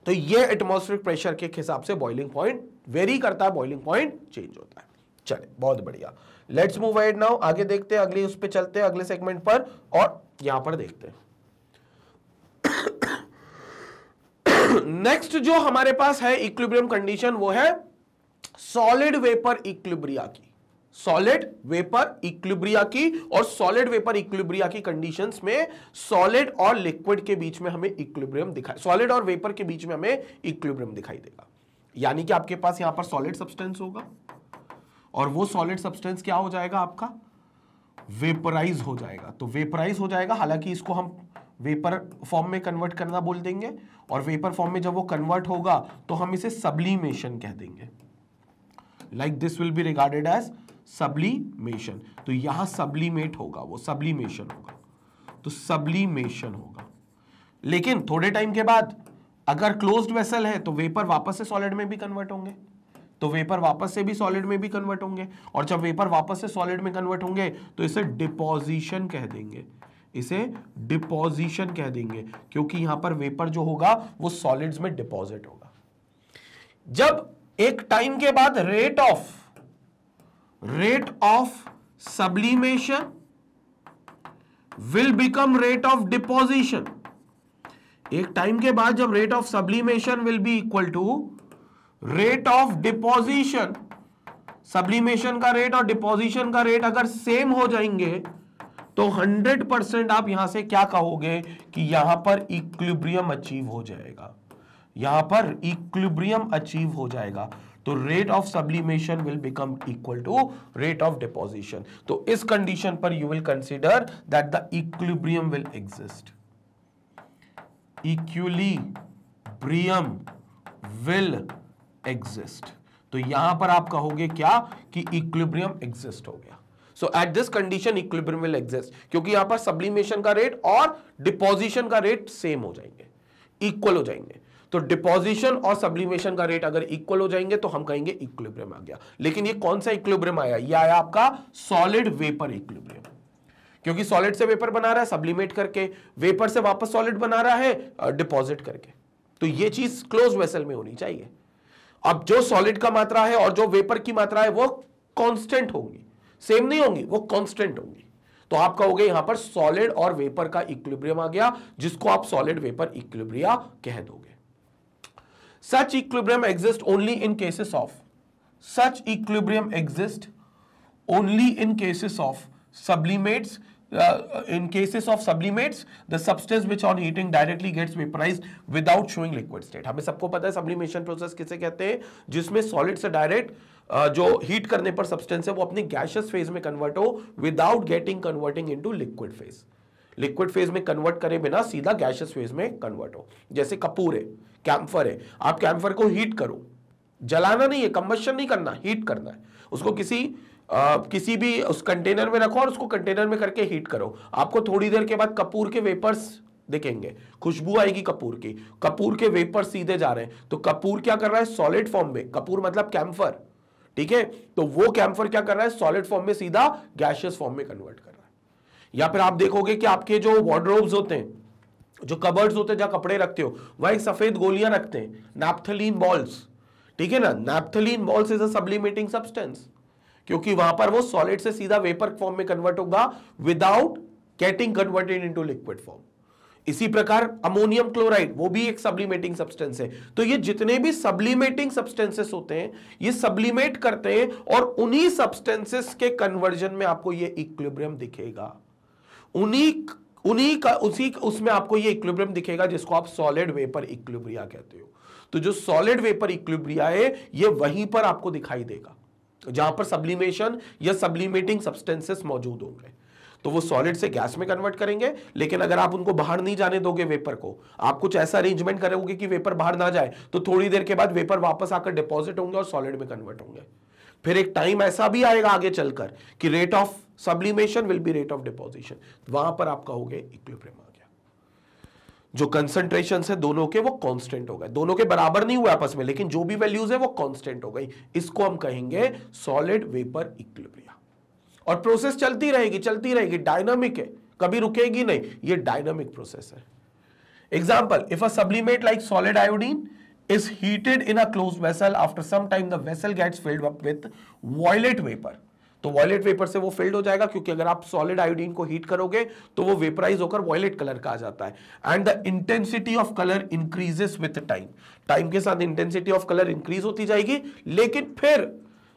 तो ये एटमॉस्फेरिक प्रेशर के हिसाब से बॉइलिंग पॉइंट वेरी करता है, बॉइलिंग पॉइंट चेंज होता है। चले, बहुत बढ़िया, लेट्स मूव अहेड नाउ। आगे देखते हैं, अगले उस पे चलते हैं, अगले सेगमेंट पर, और यहां पर देखते हैं। नेक्स्ट जो हमारे पास है इक्विलिब्रियम कंडीशन, वो है सॉलिड वेपर इक्विलिब्रिया की। सॉलिड वेपर इक्विलिब्रिया की, और सॉलिड वेपर इक्विलिब्रिया की कंडीशंस में सॉलिड और लिक्विड के बीच में हमें इक्विलिब्रियम दिखाई, सॉलिड और वेपर के बीच में हमें इक्विलिब्रियम दिखाई देगा। यानी कि आपके पास यहां पर सॉलिड सब्सटेंस होगा और वो सॉलिड सब्सटेंस क्या हो जाएगा, आपका वेपराइज हो जाएगा। तो वेपराइज हो जाएगा, हालांकि इसको हम वेपर फॉर्म में कन्वर्ट करना बोल देंगे, और वेपर फॉर्म में जब वो कन्वर्ट होगा तो हम इसे सब्लिमेशन कह देंगे। Like this will be regarded as sublimation. तो यहां सब्लिमेट होगा, वो सब्लिमेशन होगा, तो सब्लिमेशन होगा। लेकिन थोड़े टाइम के बाद अगर क्लोज्ड वेसल है तो वेपर वापस से सॉलिड में भी कन्वर्ट होंगे, तो वेपर वापस से भी सॉलिड में भी कन्वर्ट होंगे, और जब वेपर वापस से सॉलिड में कन्वर्ट होंगे तो इसे डिपोजिशन कह देंगे, इसे डिपोजिशन कह देंगे, क्योंकि यहां पर वेपर जो होगा वो सॉलिड्स में डिपॉजिट होगा। जब एक टाइम के बाद rate of sublimation will become rate of deposition, एक टाइम के बाद जब rate of sublimation will be equal to rate of deposition, sublimation का रेट और डिपोजिशन का रेट अगर सेम हो जाएंगे तो 100% आप यहां से क्या कहोगे कि यहां पर इक्विलिब्रियम अचीव हो जाएगा, यहां पर इक्विलिब्रियम अचीव हो जाएगा। तो rate of sublimation will become equal to rate of deposition. तो इस कंडीशन पर you will consider that the equilibrium will exist, equilibrium will exist. तो यहां पर आप कहोगे क्या कि इक्विलिब्रियम एग्जिस्ट हो गया। So at this condition equilibrium will exist, क्योंकि यहां पर सब्लिमेशन का रेट और डिपोजिशन का रेट सेम हो जाएंगे, इक्वल हो जाएंगे। तो डिपोजिशन और सब्लिमेशन का रेट अगर इक्वल हो जाएंगे तो हम कहेंगे इक्विलिब्रियम आ गया। लेकिन ये कौन सा इक्विलिब्रियम आया, ये आया आपका सॉलिड वेपर इक्विलिब्रियम, क्योंकि सॉलिड से वेपर बना रहा है सब्लिमेट करके, वेपर से वापस सॉलिड बना रहा है डिपॉजिट करके। तो ये चीज क्लोज वेसल में होनी चाहिए। अब जो सॉलिड का मात्रा है और जो वेपर की मात्रा है वो कांस्टेंट होंगी, सेम नहीं होंगी, वो कांस्टेंट होंगी। तो आप कहोगे यहां पर सॉलिड और वेपर का इक्विलिब्रियम आ गया, जिसको आप सॉलिड वेपर इक्विलिब्रिया कह दोगे। Such equilibrium exists only in cases of, such equilibrium exists only in cases of sublimates. In cases of sublimates, the substance which on heating directly gets vaporized without showing liquid state. हमें सबको पता है sublimation process किसे कहते हैं, जिसमें solid से direct जो हीट करने पर सब्सटेंस है वो अपने गैसियस फेज में कन्वर्ट हो without getting converting into liquid phase, liquid phase में कन्वर्ट करे बिना सीधा गैसियस फेज में कन्वर्ट हो। जैसे कपूर है, कैम्फर है, आप कैम्फर को हीट करो, जलाना नहीं है, कंबशन नहीं करना, हीट करना है। उसको किसी भी उस कंटेनर में रखो और उसको कंटेनर में करके हीट करो। आपको थोड़ी देर के बाद कपूर के वेपर्स दिखेंगे, खुशबू आएगी कपूर की, कपूर के वेपर्स सीधे जा रहे हैं। तो कपूर क्या कर रहा है, सॉलिड फॉर्म में, कपूर मतलब कैम्फर, ठीक है, तो वो कैम्फर क्या कर रहा है, सॉलिड फॉर्म में सीधा गैसियस फॉर्म में कन्वर्ट कर रहा है। या फिर आप देखोगे कि आपके जो वार्डरोब्स होते हैं, जो कबर्ड्स होते हैं जहां कपड़े रखते हो, वहां एक सफेद गोलियां रखते हैं, नैप्थलीन बॉल्स, ठीक है ना। Naphthalene balls is a sublimating substance, क्योंकि वहां पर वो सॉलिड से सीधा वेपर फॉर्म में कन्वर्ट होगा without getting converted into liquid form. इसी प्रकार अमोनियम क्लोराइड, वो भी एक सब्लिमेटिंग सब्सटेंस है। तो ये जितने भी सब्लिमेटिंग सब्सटेंसेस होते हैं ये सब्लिमेट करते हैं, और उन्हीं सब्सटेंसेस के कन्वर्जन में आपको ये इक्विलिब्रियम दिखेगा, उसमें आपको ये इक्विलिब्रियम दिखेगा, जिसको आप सॉलिड वेपर इक्विलिब्रिया कहते हो। तो जो सॉलिड वेपर इक्विलिब्रिया है ये वहीं पर आपको दिखाई देगा जहां पर सब्लिमेशन या सब्लिमेटिंग सब्सटेंसेस मौजूद होंगे। तो वो सॉलिड से गैस में कन्वर्ट करेंगे, लेकिन अगर आप उनको बाहर नहीं जाने दोगे वेपर को, आप कुछ ऐसा अरेंजमेंट करोगे कि वेपर बाहर ना जाए, तो थोड़ी देर के बाद वेपर वापस आकर डिपॉजिट होंगे और सॉलिड में कन्वर्ट होंगे। फिर एक टाइम ऐसा भी आएगा आगे चलकर कि rate of sublimation will B rate of deposition, वहां पर आप कहोगे इक्विलिब्रियम आ गया। जो कंसंट्रेशन है दोनों के वो कांस्टेंट हो गए, दोनों के बराबर नहीं हुए आपस में, लेकिन जो भी वैल्यूज है वो कांस्टेंट हो गई। इसको हम कहेंगे सॉलिड वेपर इक्विलिब्रिया। और प्रोसेस चलती रहेगी, डायनामिक है, कभी रुकेगी नहीं, ये डायनामिक प्रोसेस है। Example, if a sublimate like solid iodine is heated in a closed vessel, after some time the vessel gets filled up with violet vapor। तो वॉयलेट वेपर से वो फिल्ड हो जाएगा, क्योंकि अगर आप सॉलिड आयोडीन को हीट करोगे तो वो वेपराइज होकर वॉयलेट कलर का आ जाता है। And the intensity of colour increases with time, time के साथ इंटेंसिटी ऑफ कलर इंक्रीज होती जाएगी, लेकिन फिर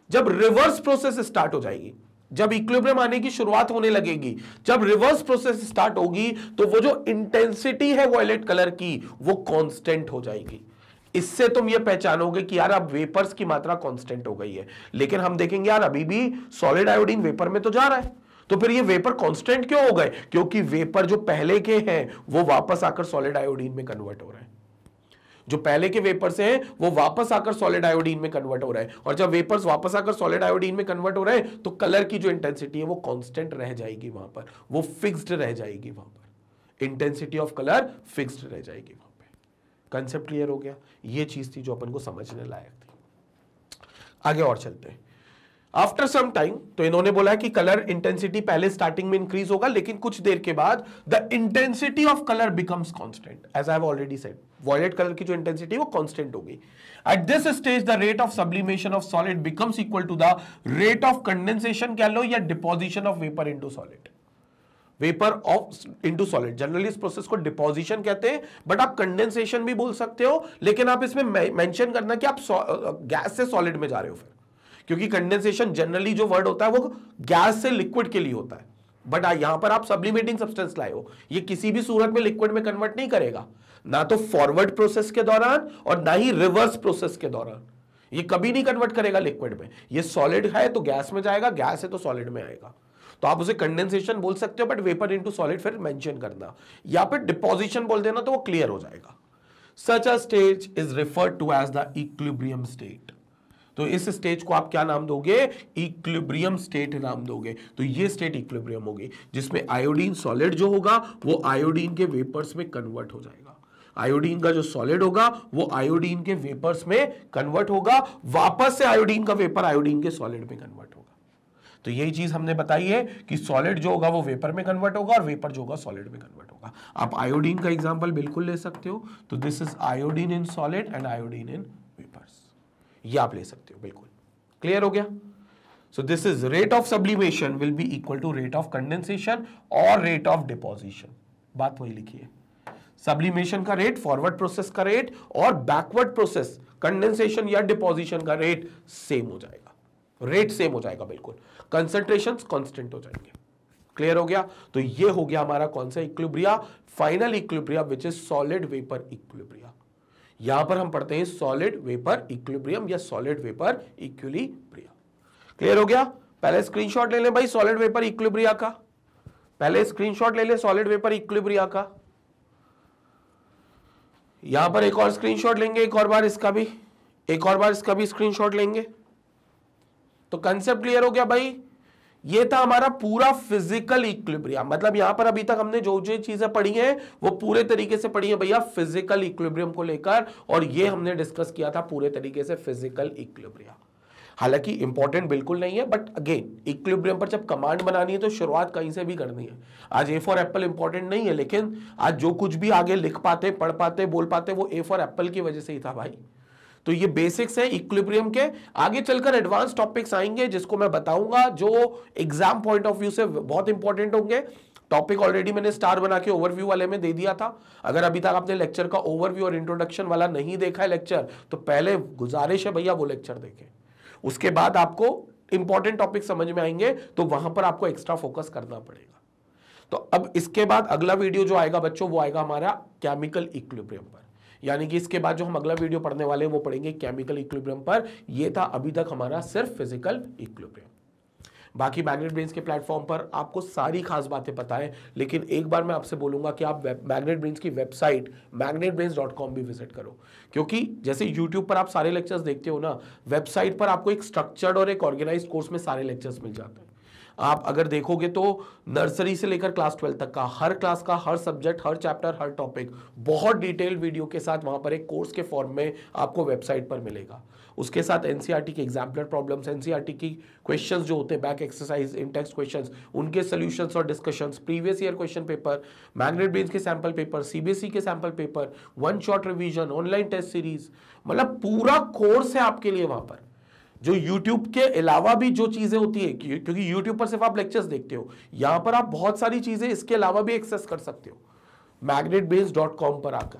जब रिवर्स प्रोसेस स्टार्ट हो जाएगी, जब इक्विलिब्रियम आने की शुरुआत होने लगेगी, जब रिवर्स प्रोसेस स्टार्ट होगी, तो वो जो इंटेंसिटी है वॉयलेट कलर की वो कांस्टेंट हो जाएगी। इससे तुम ये पहचानोगे कि यार अब वेपर्स की मात्रा कांस्टेंट हो गई है। लेकिन हम देखेंगे यार अभी भी सॉलिड आयोडीन वेपर में तो जा रहा है, तो फिर ये वेपर कांस्टेंट क्यों हो गए? क्योंकि वेपर जो पहले के हैं वो वापस आकर सॉलिड आयोडीन में कन्वर्ट हो रहे हैं। जो पहले के वेपर्स हैं वो वापस आकर सॉलिड आयोडीन में कन्वर्ट हो रहे हैं, और जब वेपर्स वापस आकर सॉलिड आयोडीन में कन्वर्ट हो रहे हैं तो कलर की जो इंटेंसिटी है वो कांस्टेंट रह जाएगी, वहां पर वो फिक्स्ड रह जाएगी, वहां पर इंटेंसिटी ऑफ कलर फिक्स्ड रह जाएगी वहां पे। कंसेप्ट क्लियर हो गया? ये चीज थी जो अपन को समझने लायक थी। आगे और चलते हैं। आफ्टर सम टाइम, तो इन्होंने बोला है कि कलर इंटेंसिटी पहले स्टार्टिंग में इंक्रीज होगा, लेकिन कुछ देर के बाद the intensity of colour becomes constant. As I have already said, violet colour की जो इंटेंसिटी वो कांस्टेंट होगी। At this stage the rate of sublimation of solid becomes equal to the rate of condensation कह लो या deposition of vapour into solid. Vapour of into solid, generally इस process को deposition कहते हैं, बट आप कंडेंसेशन भी बोल सकते हो, लेकिन आप इसमें मेंशन करना कि आप गैस से सॉलिड में जा रहे हो फिर, क्योंकि कंडेंसेशन जनरली जो वर्ड होता है वो गैस से लिक्विड के लिए होता है, बट यहां पर आप सब्लिमेटिंग सब्सटेंस लाए हो, ये किसी भी सूरत में लिक्विड में कन्वर्ट नहीं करेगा, ना तो फॉरवर्ड प्रोसेस के दौरान और ना ही रिवर्स प्रोसेस के दौरान। ये कभी नहीं कन्वर्ट करेगा लिक्विड में। ये सॉलिड है तो गैस में जाएगा, गैस है तो सॉलिड में आएगा। तो आप उसे कंडेंसेशन बोल सकते हो, बट वेपर इनटू सॉलिड फिर मेंशन करना, या फिर डिपोजिशन बोल देना तो वो क्लियर हो जाएगा। Such a stage is referred to as the equilibrium state. तो इस स्टेज को आप क्या नाम दोगे? इक्विलिब्रियम स्टेट नाम दोगे। तो ये स्टेट इक्विलिब्रियम होगी, जिसमें आयोडीन सॉलिड जो होगा वो आयोडीन के वेपर्स में कन्वर्ट हो जाएगा। आयोडीन का जो सॉलिड होगा वो आयोडीन के वेपर्स में कन्वर्ट होगा, वापस से आयोडीन का वेपर आयोडीन के सॉलिड में कन्वर्ट होगा। तो यही चीज हमने बताई है कि सॉलिड जो होगा वो वेपर में कन्वर्ट होगा और वेपर जो होगा सॉलिड में कन्वर्ट होगा। आप आयोडीन का एग्जांपल बिल्कुल ले सकते हो। तो this is iodine in solid and iodine in vapours, ये आप ले सकते हो। बिल्कुल क्लियर हो गया? So this is rate of sublimation will be equal to rate of condensation और रेट ऑफ डिपोजिशन। बात वही लिखी है, सब्लिमेशन का रेट, फॉरवर्ड प्रोसेस का रेट और बैकवर्ड प्रोसेस कंडेंसेशन या डिपोजिशन का रेट सेम हो जाएगा, रेट सेम हो जाएगा बिल्कुल, कंसंट्रेशंस कांस्टेंट हो जाएंगे। क्लियर हो गया? तो ये हो गया हमारा कौन सा equilibria? Final equilibria which is solid vapour equilibria. यहां पर हम पढ़ते हैं सॉलिड वेपर इक्विलिब्रियम या सॉलिड वेपर इक्विलिब्रिया। क्लियर हो गया? पहले स्क्रीनशॉट ले ले भाई सॉलिड वेपर इक्विलिब्रिया का, पहले स्क्रीनशॉट ले ले सॉलिड वेपर इक्विलिब्रिया का। यहां पर एक और स्क्रीनशॉट लेंगे, एक और बार इसका भी, एक और बार इसका भी स्क्रीनशॉट लेंगे। तो कंसेप्ट क्लियर हो गया भाई? ये था हमारा पूरा फिजिकल इक्विलिब्रियम। मतलब यहां पर अभी तक हमने जो जो चीजें पढ़ी हैं वो पूरे तरीके से पढ़ी है भैया फिजिकल इक्विलिब्रियम को लेकर, और ये हमने डिस्कस किया था पूरे तरीके से फिजिकल इक्विलिब्रियम। हालांकि इंपॉर्टेंट बिल्कुल नहीं है, बट अगेन इक्विलिब्रियम पर जब कमांड बनानी है तो शुरुआत कहीं से भी करनी है। आज ए फॉर एप्पल इंपॉर्टेंट नहीं है, लेकिन आज जो कुछ भी आगे लिख पाते, पढ़ पाते, बोल पाते, वो ए फॉर एप्पल की वजह से ही था भाई। तो ये बेसिक्स है इक्विलिब्रियम के। आगे चलकर एडवांस टॉपिक्स आएंगे जिसको मैं बताऊंगा, जो एग्जाम पॉइंट ऑफ व्यू से बहुत इंपॉर्टेंट होंगे। टॉपिक ऑलरेडी मैंने स्टार बना के ओवरव्यू वाले में दे दिया था। अगर अभी तक आपने लेक्चर का ओवरव्यू और इंट्रोडक्शन वाला नहीं देखा है लेक्चर, तो पहले गुजारिश है भैया वो लेक्चर देखें, उसके बाद आपको इंपॉर्टेंट टॉपिक समझ में आएंगे, तो वहां पर आपको एक्स्ट्रा फोकस करना पड़ेगा। तो अब इसके बाद अगला वीडियो जो आएगा बच्चों, वो आएगा हमारा केमिकल इक्विलिब्रियम पर। यानी कि इसके बाद जो हम अगला वीडियो पढ़ने वाले हैं वो पढ़ेंगे केमिकल इक्विलिब्रियम पर। ये था अभी तक हमारा सिर्फ फिजिकल इक्विलिब्रियम। बाकी मैग्नेट ब्रेन्स के प्लेटफॉर्म पर आपको सारी खास बातें पता है, लेकिन एक बार मैं आपसे बोलूंगा कि आप मैग्नेट ब्रेन्स की वेबसाइट magnetbrains.com भी विजिट करो, क्योंकि जैसे यूट्यूब पर आप सारे लेक्चर्स देखते हो ना, वेबसाइट पर आपको एक स्ट्रक्चर्ड और एक ऑर्गेनाइज्ड कोर्स में सारे लेक्चर्स मिल जाते हैं। आप अगर देखोगे तो नर्सरी से लेकर क्लास 12 तक का हर क्लास का हर सब्जेक्ट, हर चैप्टर, हर टॉपिक बहुत डिटेल वीडियो के साथ वहां पर एक कोर्स के फॉर्म में आपको वेबसाइट पर मिलेगा। उसके साथ एनसीईआरटी के एग्जाम्पलर प्रॉब्लम्स, एनसीईआरटी की क्वेश्चंस जो होते हैं, back exercise, in text questions, उनके सॉल्यूशंस और discussions, previous year question paper, Magnet Brains के सैंपल पेपर, सीबीएसई के sample paper, one shot revision, online test series, मतलब पूरा कोर्स है आपके लिए वहां पर। जो YouTube के अलावा भी जो चीजें होती है, क्योंकि YouTube पर सिर्फ आप लेक्चर्स देखते हो, यहां पर आप बहुत सारी चीजें इसके अलावा भी एक्सेस कर सकते हो magnetbrains.com पर आकर।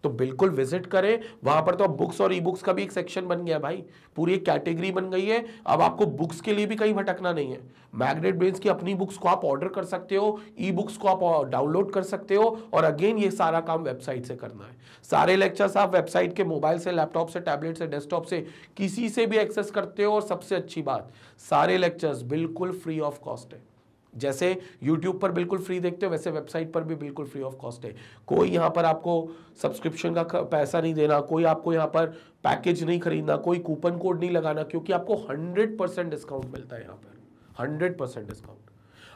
तो बिल्कुल विजिट करें, वहां पर तो अब बुक्स और ई बुक्स का भी एक सेक्शन बन गया भाई, पूरी एक कैटेगरी बन गई है। अब आपको बुक्स के लिए भी कहीं भटकना नहीं है। मैग्नेट ब्रेन्स की अपनी बुक्स को आप ऑर्डर कर सकते हो, ई बुक्स को आप डाउनलोड कर सकते हो, और अगेन ये सारा काम वेबसाइट से करना है। सारे लेक्चर्स आप वेबसाइट के मोबाइल से, लैपटॉप से, टैबलेट से, डेस्कटॉप से, किसी से भी एक्सेस करते हो। और सबसे अच्छी बात, सारे लेक्चर्स बिल्कुल फ्री ऑफ कॉस्ट है। जैसे YouTube पर बिल्कुल फ्री देखते हो, वैसे वेबसाइट पर भी बिल्कुल फ्री ऑफ कॉस्ट है। कोई यहाँ पर आपको सब्सक्रिप्शन का पैसा नहीं देना, कोई आपको यहाँ पर पैकेज नहीं खरीदना, कोई कूपन कोड नहीं लगाना, क्योंकि आपको 100% डिस्काउंट मिलता है यहाँ पर, 100% डिस्काउंट।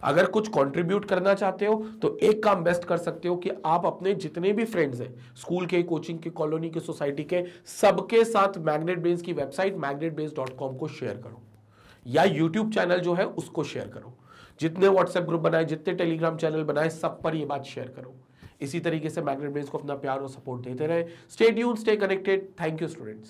अगर कुछ कंट्रीब्यूट करना चाहते हो तो एक काम बेस्ट कर सकते हो कि आप अपने जितने भी फ्रेंड्स हैं, स्कूल के, कोचिंग के, कॉलोनी के, सोसाइटी के, सबके साथ मैग्नेट ब्रेन्स की वेबसाइट magnetbrains.com को शेयर करो, या यूट्यूब चैनल जो है उसको शेयर करो। जितने व्हाट्सएप ग्रुप बनाए, जितने टेलीग्राम चैनल बनाए, सब पर ये बात शेयर करो। इसी तरीके से मैग्नेट ब्रेन्स को अपना प्यार और सपोर्ट देते रहे। Stay tuned, stay connected. Thank you students.